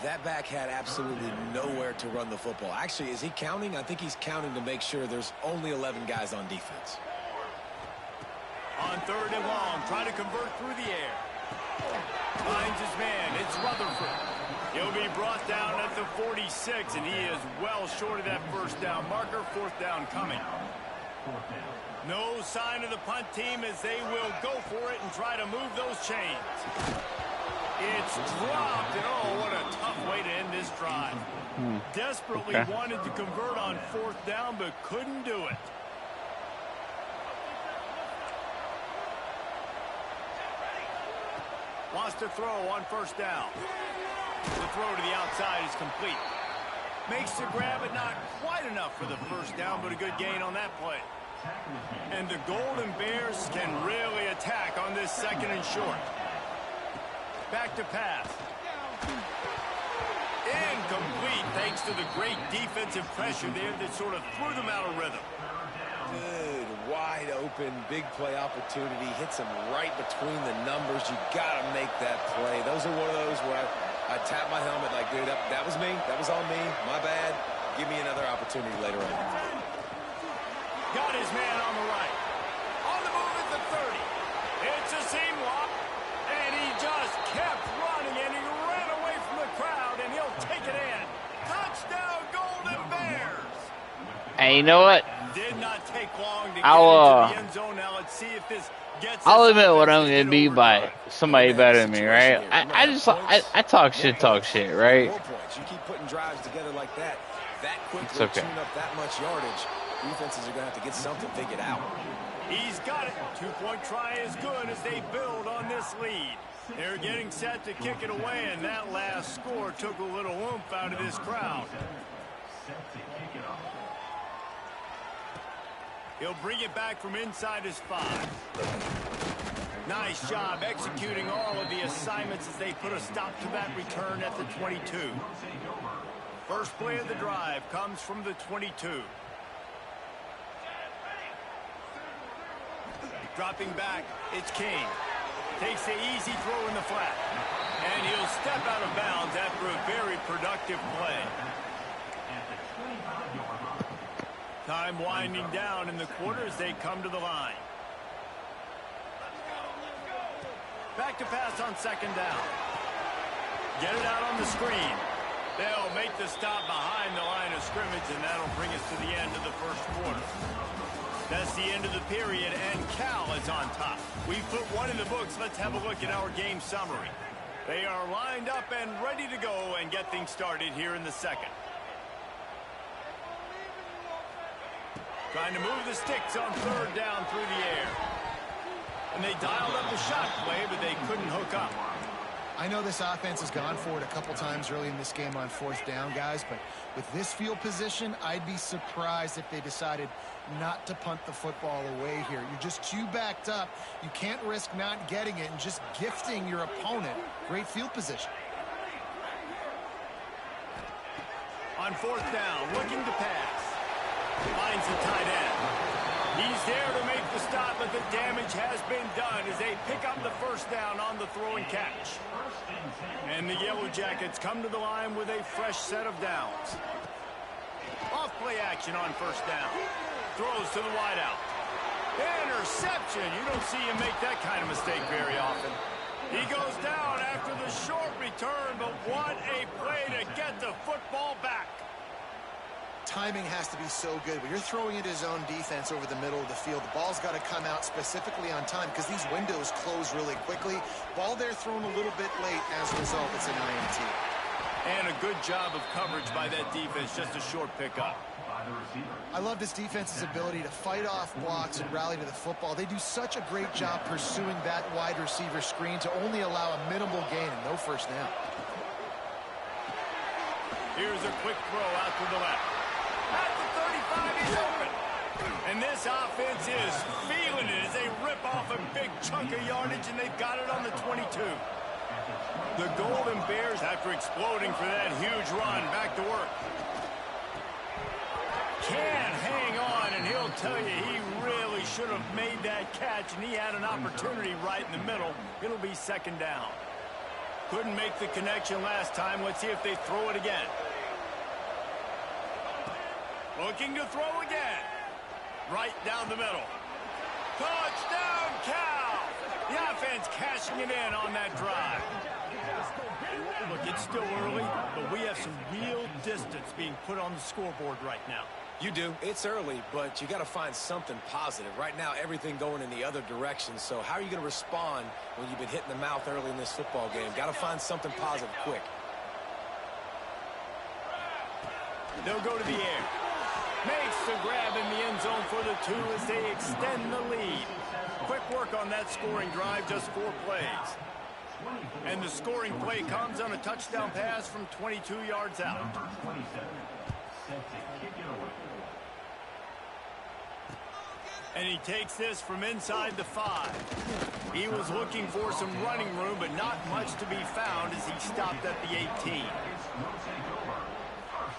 That back had absolutely nowhere to run the football. Actually, is he counting? I think he's counting to make sure there's only 11 guys on defense. On 3rd and long, trying to convert through the air. Finds his man. It's Rutherford. He'll be brought down at the 46, and he is well short of that 1st down marker. 4th down coming. No sign of the punt team as they will go for it and try to move those chains. It's dropped, and oh, what a tough way to end this drive. Desperately wanted to convert on 4th down, but couldn't do it. Wants to throw on 1st down. The throw to the outside is complete. Makes the grab, but not quite enough for the 1st down, but a good gain on that play. And the Golden Bears can really attack on this 2nd and short. Back to pass. Incomplete thanks to the great defensive pressure there that sort of threw them out of rhythm. Good, wide open, big play opportunity. Hits him right between the numbers. You got to make that play. Those are one of those where I tapped my helmet like, dude, that was me. That was on me. My bad. Give me another opportunity later on. Got his man on the right. On the move at the 30. It's a seam walk. And he just kept running, and he ran away from the crowd, and he'll take it in. Touchdown, Golden Bears. And you know what? Did not take long to get into the end zone. Now let's see if this gets. I'll admit what I'm gonna be by somebody better than me, right? I talk shit, right? You keep putting drives together like that. That quickly okay. tune up that much yardage. Defenses are gonna have to get something figured out. He's got it. 2-point try is good as they build on this lead. They're getting set to kick it away, and that last score took a little oomph out of this crowd. He'll bring it back from inside his 5. Nice job executing all of the assignments as they put a stop to that return at the 22. First play of the drive comes from the 22. Dropping back, it's King. Takes the easy throw in the flat. And he'll step out of bounds after a very productive play. Time winding down in the quarter as they come to the line. Back to pass on second down. Get it out on the screen. They'll make the stop behind the line of scrimmage, and that'll bring us to the end of the first quarter. That's the end of the period, and Cal is on top. We put one in the books. Let's have a look at our game summary. They are lined up and ready to go and get things started here in the second. Trying to move the sticks on third down through the air. And they dialed up the shot play, but they couldn't hook up. I know this offense has gone for it a couple times early in this game on fourth down, guys, but with this field position, I'd be surprised if they decided not to punt the football away here. You're just too backed up. You can't risk not getting it and just gifting your opponent great field position. On fourth down, looking to pass. Finds the tight end. He's there to make the stop, but the damage has been done as they pick up the first down on the throw and catch. And the Yellow Jackets come to the line with a fresh set of downs. Off play action on first down. Throws to the wideout. Interception. You don't see him make that kind of mistake very often. He goes down after the short return, but what a play to get the football back. Timing has to be so good. When you're throwing at his own defense over the middle of the field, the ball's got to come out specifically on time because these windows close really quickly. Ball there thrown a little bit late. As a result, it's an INT. And a good job of coverage by that defense. Just a short pickup. I love this defense's ability to fight off blocks and rally to the football. They do such a great job pursuing that wide receiver screen to only allow a minimal gain and no first down. Here's a quick throw out to the left. At the 35, he's open. And this offense is feeling it as they rip off a big chunk of yardage, and they've got it on the 22. The Golden Bears, after exploding for that huge run, back to work. Can hang on, and he'll tell you he really should have made that catch, and he had an opportunity right in the middle. It'll be second down. Couldn't make the connection last time. Let's see if they throw it again. Looking to throw again. Right down the middle. Touchdown, Cal! The offense cashing it in on that drive. Look, it's still early, but we have some real distance being put on the scoreboard right now. You do. It's early, but you got to find something positive. Right now, everything going in the other direction. So how are you going to respond when you've been hit in the mouth early in this football game? Got to find something positive quick. They'll go to the air. Makes the grab in the end zone for the 2 as they extend the lead. Quick work on that scoring drive, just 4 plays. And the scoring play comes on a touchdown pass from 22 yards out. And he takes this from inside the 5. He was looking for some running room, but not much to be found as he stopped at the 18.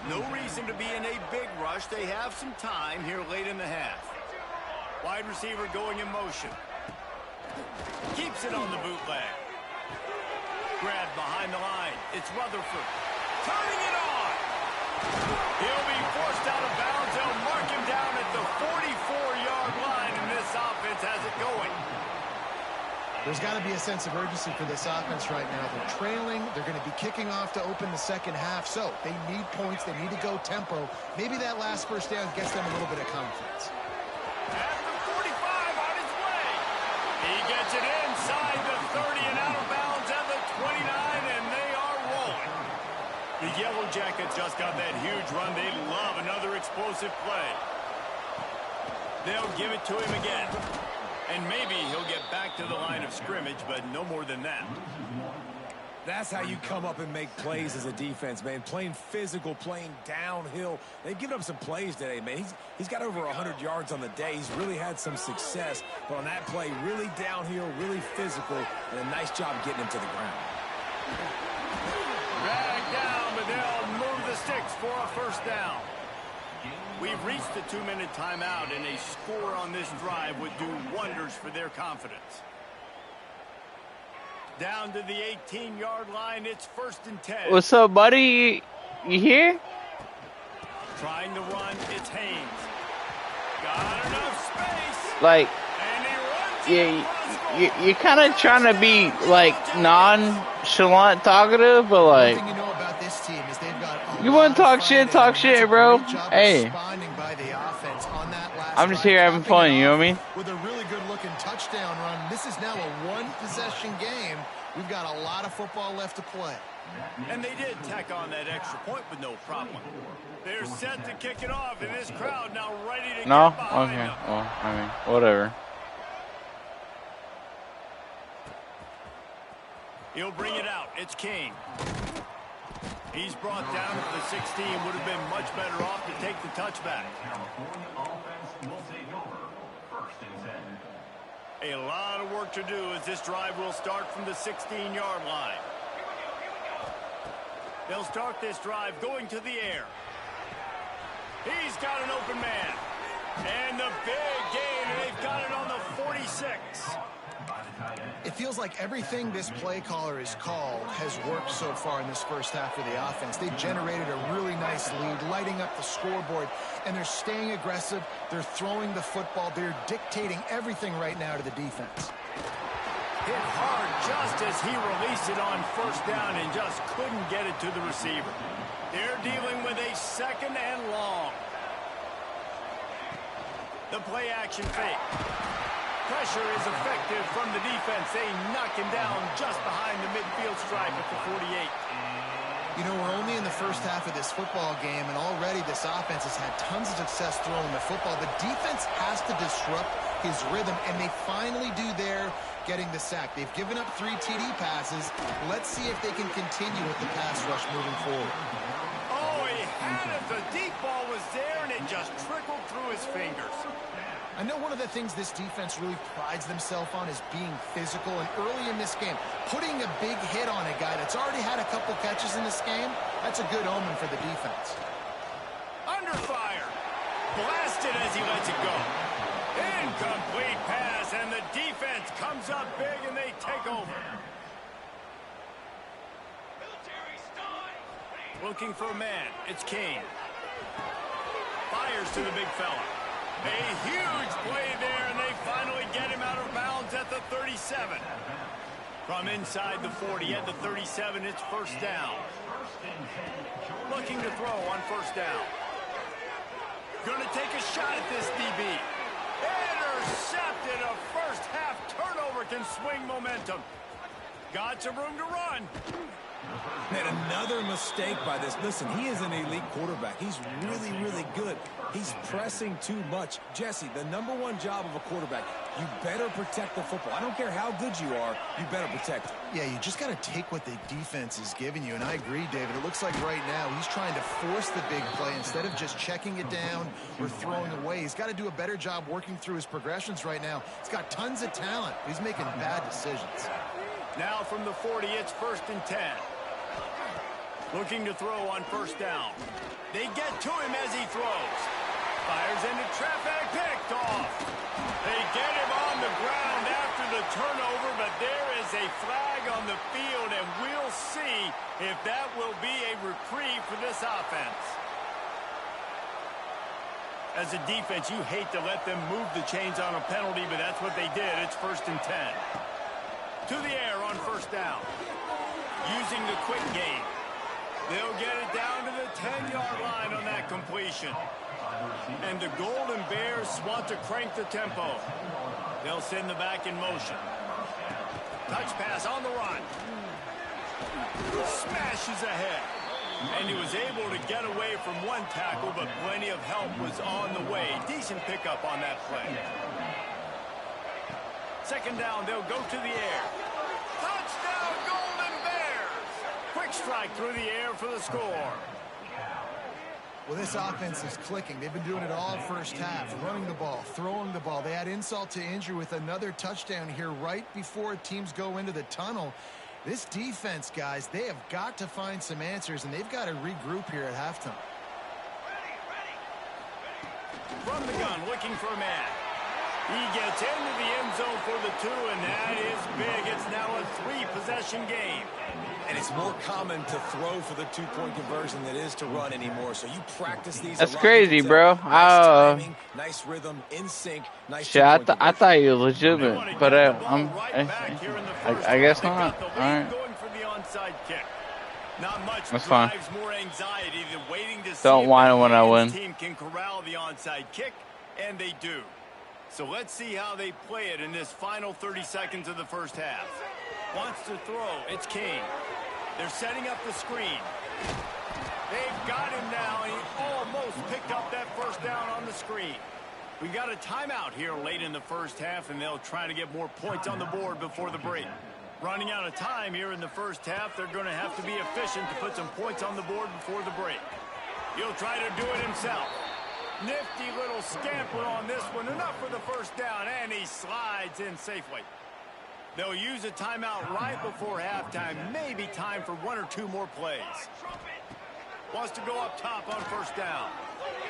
No reason to be in a big rush. They have some time here late in the half. Wide receiver going in motion. Keeps it on the bootleg. Grab behind the line. It's Rutherford. Turning it on. He'll be forced out of bounds. They'll mark him down at the 44-yard line, and this offense has it going. There's got to be a sense of urgency for this offense right now. They're trailing. They're going to be kicking off to open the second half. So they need points. They need to go tempo. Maybe that last first down gets them a little bit of confidence. At the 45 on his way. He gets it inside the 30 and out of bounds at the 29, and they are rolling. The Yellow Jackets just got that huge run. They love another explosive play. They'll give it to him again. And maybe he'll get back to the line of scrimmage, but no more than that. That's how you come up and make plays as a defense, man. Playing physical, playing downhill. They've given up some plays today, man. He's got over 100 yards on the day. He's really had some success. But on that play, really downhill, really physical, and a nice job getting him to the ground. Drag down, but they'll move the sticks for a first down. We've reached the 2-minute timeout, and a score on this drive would do wonders for their confidence. Down to the 18-yard line, it's 1st and 10. What's up, buddy? You here? Trying to run, it's Haynes. Got enough space. Like, And he runs. you're kind of trying to be, like, nonchalant talkative, but, like, One thing you know about this team is they've got you want to talk shit, talk shit, bro. Hey. By the offense on that last I'm just drive, here having fun, you know what I mean? With a really good-looking touchdown run. This is now a one-possession game. We've got a lot of football left to play. And they did tack on that extra point with no problem. They're set to kick it off, and this crowd now ready to No? get behind Okay. them. Well, I mean, whatever. He'll bring it out. It's King. He's brought down to the 16. Would have been much better off to take the touchback. A lot of work to do as this drive will start from the 16-yard line. They'll start this drive going to the air. He's got an open man. And the big gain, and they've got it on the 46. It feels like everything this play caller has called has worked so far in this first half of the offense. They've generated a really nice lead, lighting up the scoreboard, and they're staying aggressive. They're throwing the football. They're dictating everything right now to the defense. Hit hard just as he released it on first down and just couldn't get it to the receiver. They're dealing with a 2nd and long. The play action fake. Pressure is effective from the defense. They knock him down just behind the midfield stripe at the 48. You know, we're only in the first half of this football game, and already this offense has had tons of success throwing the football. The defense has to disrupt his rhythm, and they finally do there, getting the sack. They've given up 3 TD passes. Let's see if they can continue with the pass rush moving forward. Oh, he had it. The deep ball was there, and it just trickled through his fingers. I know one of the things this defense really prides themselves on is being physical, and early in this game, putting a big hit on a guy that's already had a couple catches in this game, that's a good omen for the defense. Under fire. Blasted as he lets it go. Incomplete pass, and the defense comes up big, and they take over. Looking for a man. It's Kane. Fires to the big fella. A huge play there, and they finally get him out of bounds at the 37. From inside the 40 at the 37, it's first down. Looking to throw on first down. Going to take a shot at this DB. Intercepted. A first half turnover can swing momentum. Got some room to run. Man, another mistake by this. Listen, he is an elite quarterback. He's really, really good. He's pressing too much. Jesse, the #1 job of a quarterback, you better protect the football. I don't care how good you are, you better protect it. Yeah, you just got to take what the defense is giving you, and I agree, David. It looks like right now he's trying to force the big play instead of just checking it down or throwing away. He's got to do a better job working through his progressions right now. He's got tons of talent. He's making bad decisions. Now from the 40, it's 1st and 10. Looking to throw on first down. They get to him as he throws. Fires into traffic, picked off. They get him on the ground after the turnover, but there is a flag on the field, and we'll if that will be a reprieve for this offense. As a defense, you hate to let them move the chains on a penalty, but that's what they did. It's 1st and 10. To the air on 1st down. Using the quick game. They'll get it down to the 10-yard line on that completion. And the Golden Bears want to crank the tempo. They'll send the back in motion. Touch pass on the run. Smashes ahead. And he was able to get away from one tackle, but plenty of help was on the way. Decent pickup on that play. 2nd down, they'll go to the air. Touchdown, Golden Bears! Quick strike through the air for the score. Well, this offense is clicking. They've been doing it all first half, running the ball, throwing the ball. They add insult to injury with another touchdown here right before teams go into the tunnel. This defense, guys, they have got to find some answers, and they've got to regroup here at halftime. From the gun, looking for a man. He gets into the end zone for the 2, and that is big. It's now a 3-possession game. And it's more common to throw for the 2-point conversion than it is to run anymore. So you practice these. That's crazy, bro. Nice timing, nice rhythm, in sync, nice. Shit, I thought you were legitimate, but I guess not. All right. Not much. That's fine. More anxiety than waiting to Don't see whine when I win. Team can corral the onside kick, and they do. So let's see how they play it in this final 30 seconds of the first half. Wants to throw. It's King. They're setting up the screen. They've got him now, and he almost picked up that 1st down on the screen. We got a timeout here late in the first half, and they'll try to get more points on the board before the break. Running out of time here in the first half, they're going to have to be efficient to put some points on the board before the break. He'll try to do it himself. Nifty little scamper on this one. Enough for the 1st down, and he slides in safely. They'll use a timeout right before halftime. Maybe time for 1 or 2 more plays. Wants to go up top on 1st down.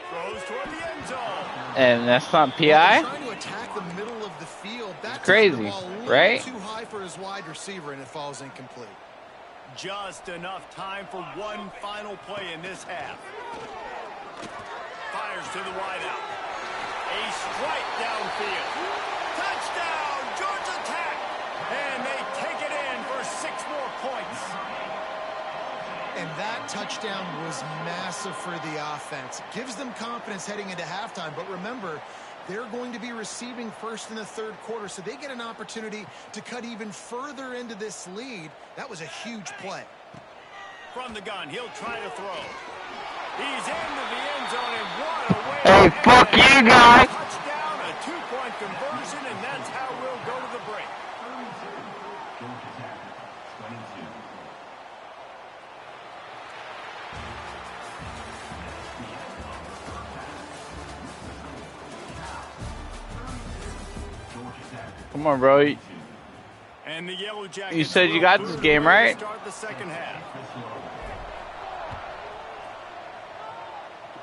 Throws toward the end zone. And that's not PI? Trying to attack the middle of the field. That's crazy, right? Too high for his wide receiver, and it falls incomplete. Just enough time for one final play in this half. Fires to the wideout. A strike downfield. Touchdown, Georgia Tech! And they take it in for 6 more points. And that touchdown was massive for the offense. Gives them confidence heading into halftime. But remember, they're going to be receiving first in the 3rd quarter, so they get an opportunity to cut even further into this lead. That was a huge play. From the gun, he'll try to throw. He's into the end zone, and what a way. Hey, fuck you, guys. Touchdown, a 2-point conversion, and that's how we'll go to the break. Come on, bro. And the Yellow Jackets You said you got this game, right? Start the second half.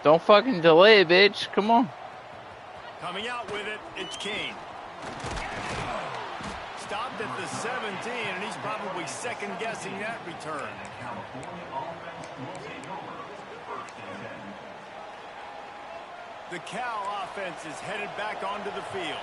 Don't fucking delay it, bitch. Come on. Coming out with it, it's King. Stopped at the 17, and he's probably second-guessing that return. The Cal offense is headed back onto the field.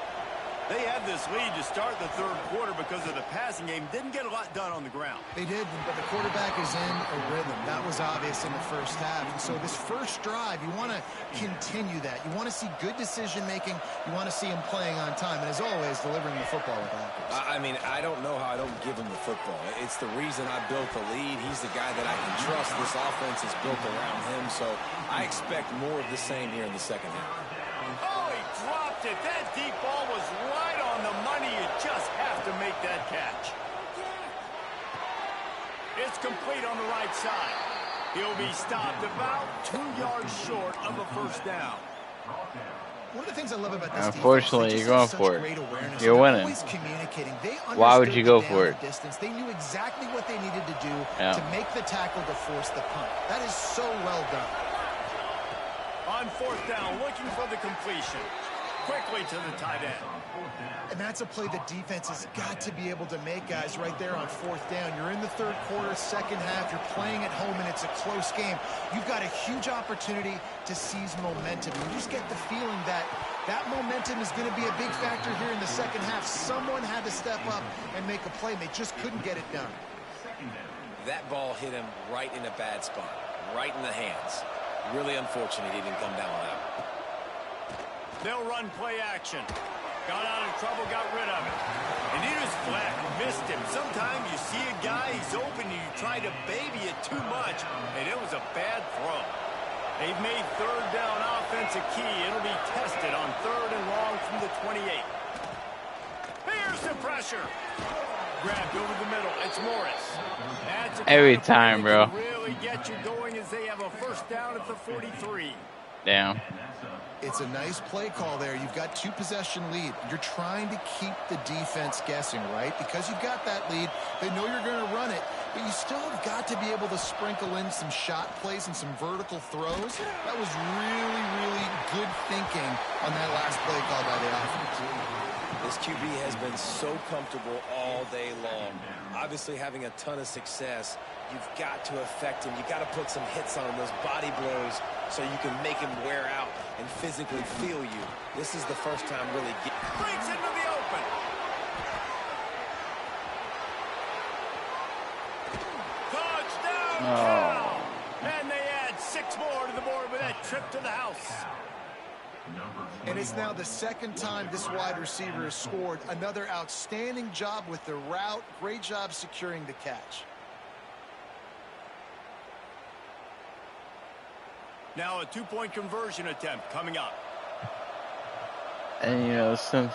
They had this lead to start the 3rd quarter because of the passing game. Didn't get a lot done on the ground. They did, but the quarterback is in a rhythm. That was obvious in the first half. And so this first drive, you want to continue that. You want to see good decision-making. You want to see him playing on time. And as always, delivering the football with accuracy. I mean, I don't know how I don't give him the football. It's the reason I built the lead. He's the guy that I can trust. This offense is built around him. So I expect more of the same here in the second half. Oh, he dropped it. That deep ball was right on the money. You just have to make that catch. It's complete on the right side. He'll be stopped about 2 yards short of a 1st down. One of the things I love about this unfortunately, defense, you're going for it. You're winning. Why would you go for it? Distance. They knew exactly what they needed to do to make the tackle to force the punt. That is so well done. On 4th down, looking for the completion. quickly to the tight end. And that's a play the defense has got to be able to make, guys, right there on 4th down. You're in the 3rd quarter, 2nd half. You're playing at home, and it's a close game. You've got a huge opportunity to seize momentum. You just get the feeling that that momentum is going to be a big factor here in the 2nd half. Someone had to step up and make a play, and they just couldn't get it done. That ball hit him right in a bad spot, right in the hands. Really unfortunate he didn't come down with that. They'll run play action. Got out of trouble, got rid of it. And he was flat, missed him. Sometimes you see a guy, he's open, and you try to baby it too much, and it was a bad throw. They've made 3rd down offense a key. It'll be tested on 3rd and long from the 28. Here's the pressure. Grabbed over the middle. It's Morris. That's Every time, bro. Really get you going as they have a 1st down at the 43. Damn. It's a nice play call there. You've got 2-possession lead. You're trying to keep the defense guessing, right? Because you've got that lead. They know you're going to run it, but you still have got to be able to sprinkle in some shot plays and some vertical throws. That was really, really good thinking on that last play call by the offense. This QB has been so comfortable all day long. Obviously having a ton of success. You've got to affect him. You've got to put some hits on him, those body blows, so you can make him wear out and physically feel you. This is the first time really breaks into the open. Touchdown, Cal. And they add 6 more to the board with that trip to the house. And it's now the 2nd time this wide receiver has scored. Another outstanding job with the route. Great job securing the catch. Now a 2-point conversion attempt coming up. And, you know, since...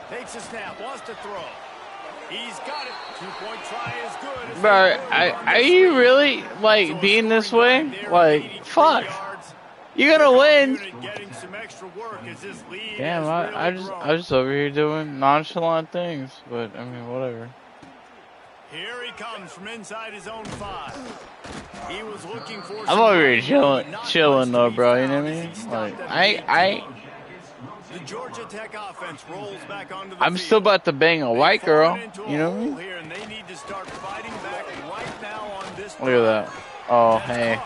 Takes a snap, wants to throw. He's got it. 2-point try is good. Bro, are you really, like, being this way? Like, fuck. You're gonna win. Damn, I just over here doing nonchalant things, but I mean, whatever. Here he comes from inside his own 5. He was looking for. I'm over here chilling though, bro. You know what I mean? Like, The Georgia Tech offense rolls back onto the I'm still about to bang a white girl. You know what I mean? Here, and they need to start fighting back right now on this. Look at that. Oh, hey.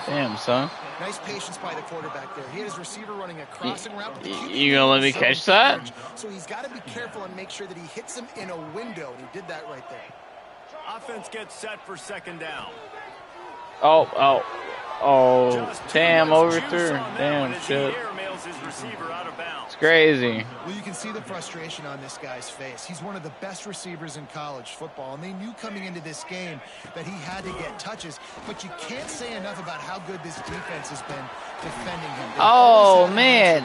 Damn, son. Nice patience by the quarterback there. He had his receiver running a crossing route. You gonna let me catch that? So he's got to be careful and make sure that he hits him in a window. And he did that right there. Offense gets set for 2nd down. Oh, damn, overthrew. Damn, shit. It's crazy. Well, you can see the frustration on this guy's face. He's one of the best receivers in college football, and they knew coming into this game that he had to get touches, but you can't say enough about how good this defense has been defending him. Oh, man.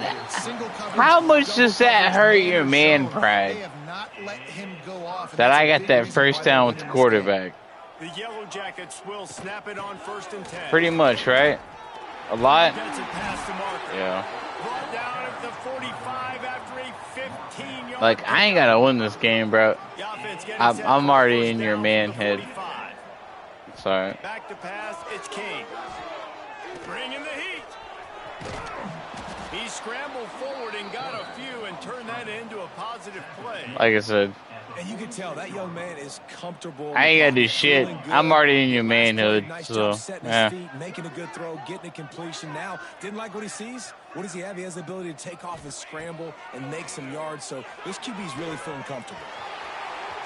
How much does that hurt your man pride? That I got that 1st down with the quarterback. The Yellow Jackets will snap it on 1st and 10. Pretty much, right? A lot? Yeah. Brought down at the 45 after a 15-yard. Like, I ain't gotta win this game, bro. I'm already in your man head. Sorry. Back to pass, it's King. Bringing the heat. He scrambled forward and got a few and turned that into a positive play. Like I said. And you can tell that young man is comfortable. I ain't gotta do shit. I'm already in your manhood, so yeah. Making a good throw, getting a completion. Now, didn't like what he sees. What does he have? He has the ability to take off and scramble and make some yards. So this QB's really feeling comfortable.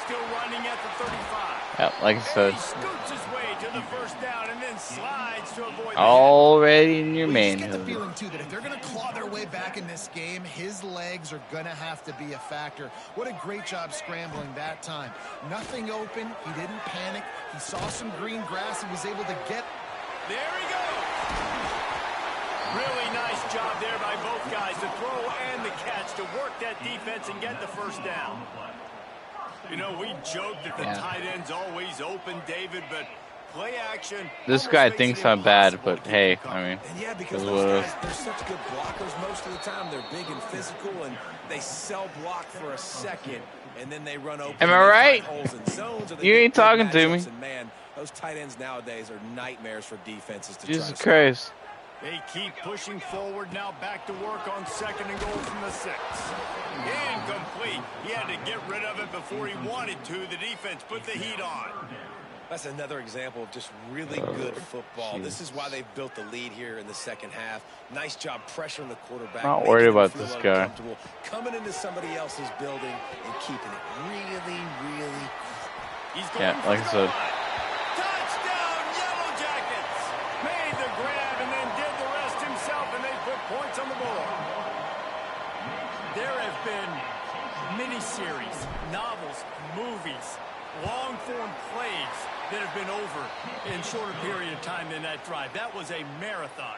Still running at the 35. Yeah, like I said. He scoots his way to the 1st down and then slides to avoid already in your manhood. You get the feeling too that if they're going to claw their way back in this game, his legs are going to have to be a factor. What a great job scrambling that time. Nothing open. He didn't panic. He saw some green grass. He was able to get. There he goes. Really nice job there by both guys, the throw and the catch, to work that defense and get the 1st down. You know, we joke that the tight end's always open, David, but play action. This guy thinks I'm bad, but hey, I mean, and yeah, because those guys, they're such good blockers most of the time. They're big and physical, and they sell block for a second, and then they run open. Am I right? You ain't talking to me. And man, those tight ends nowadays are nightmares for defenses to Jesus try to Christ. They keep pushing forward now, back to work on 2nd and goal from the 6. Incomplete. He had to get rid of it before he wanted to. The defense put the heat on. That's another example of just really good football. This is why they've built the lead here in the second half. Nice job pressuring the quarterback. Not worried about this guy. Coming into somebody else's building and keeping it really, really He's going like I said. Touchdown, Yellow Jackets! Made the grab and then did the rest himself, and they put points on the board. There have been miniseries, novels, movies, long-form plays that have been over in shorter period of time than that drive. That was a marathon.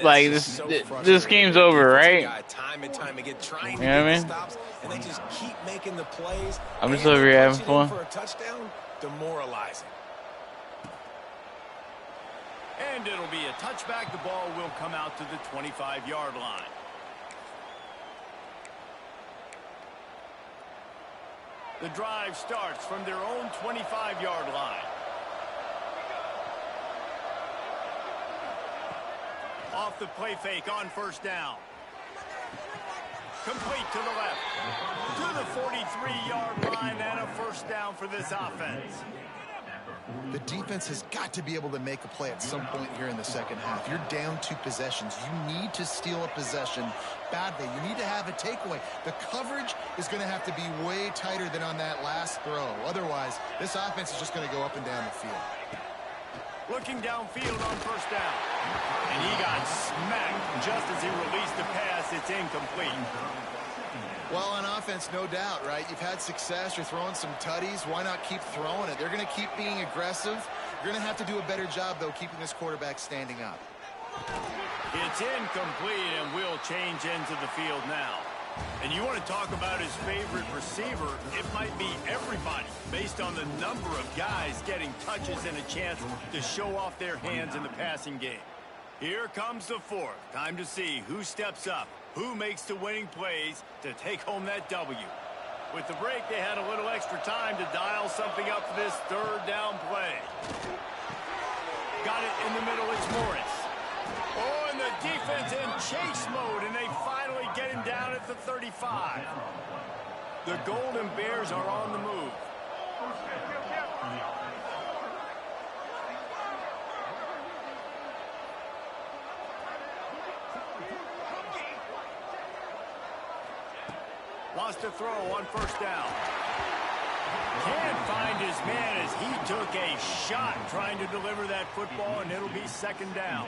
Like this game's over, right? Time and time again, trying to get get stops, and they just keep making the plays. I'm just over here having fun. For a touchdown, demoralizing. And it'll be a touchback. The ball will come out to the 25-yard line. The drive starts from their own 25-yard line. Off the play fake on 1st down. Complete to the left. To the 43-yard line and a 1st down for this offense. The defense has got to be able to make a play at some point here in the second half. You're down 2 possessions. You need to steal a possession badly. You need to have a takeaway. The coverage is going to have to be way tighter than on that last throw. Otherwise, this offense is just going to go up and down the field. Looking downfield on 1st down. And he got smacked just as he released the pass. It's incomplete. Well, on offense, no doubt, right? You've had success. You're throwing some tutties. Why not keep throwing it? They're going to keep being aggressive. You're going to have to do a better job, though, keeping this quarterback standing up. It's incomplete, and we'll change ends of the field now. And you want to talk about his favorite receiver, it might be everybody, based on the number of guys getting touches and a chance to show off their hands in the passing game. Here comes the 4th. Time to see who steps up, who makes the winning plays to take home that W. With the break, they had a little extra time to dial something up for this 3rd down play. Got it in the middle, it's Morris. Oh, and the defense in chase mode, and they finally get him down at the 35. The Golden Bears are on the move. Wants to throw on 1st down. Can't find his man as he took a shot trying to deliver that football, and it'll be 2nd down.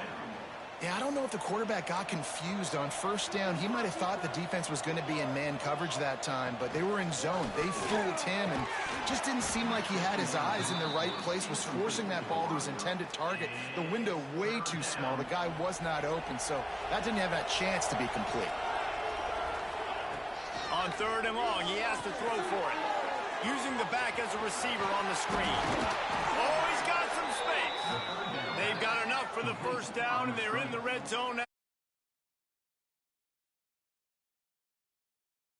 Yeah, I don't know if the quarterback got confused on 1st down. He might have thought the defense was going to be in man coverage that time, but they were in zone. They fooled him, and just didn't seem like he had his eyes in the right place, was forcing that ball to his intended target. The window way too small. The guy was not open, so that didn't have that chance to be complete. On 3rd and long, he has to throw for it. Using the back as a receiver on the screen. Oh, he's got some space. They've got enough for the 1st down, and they're in the red zone.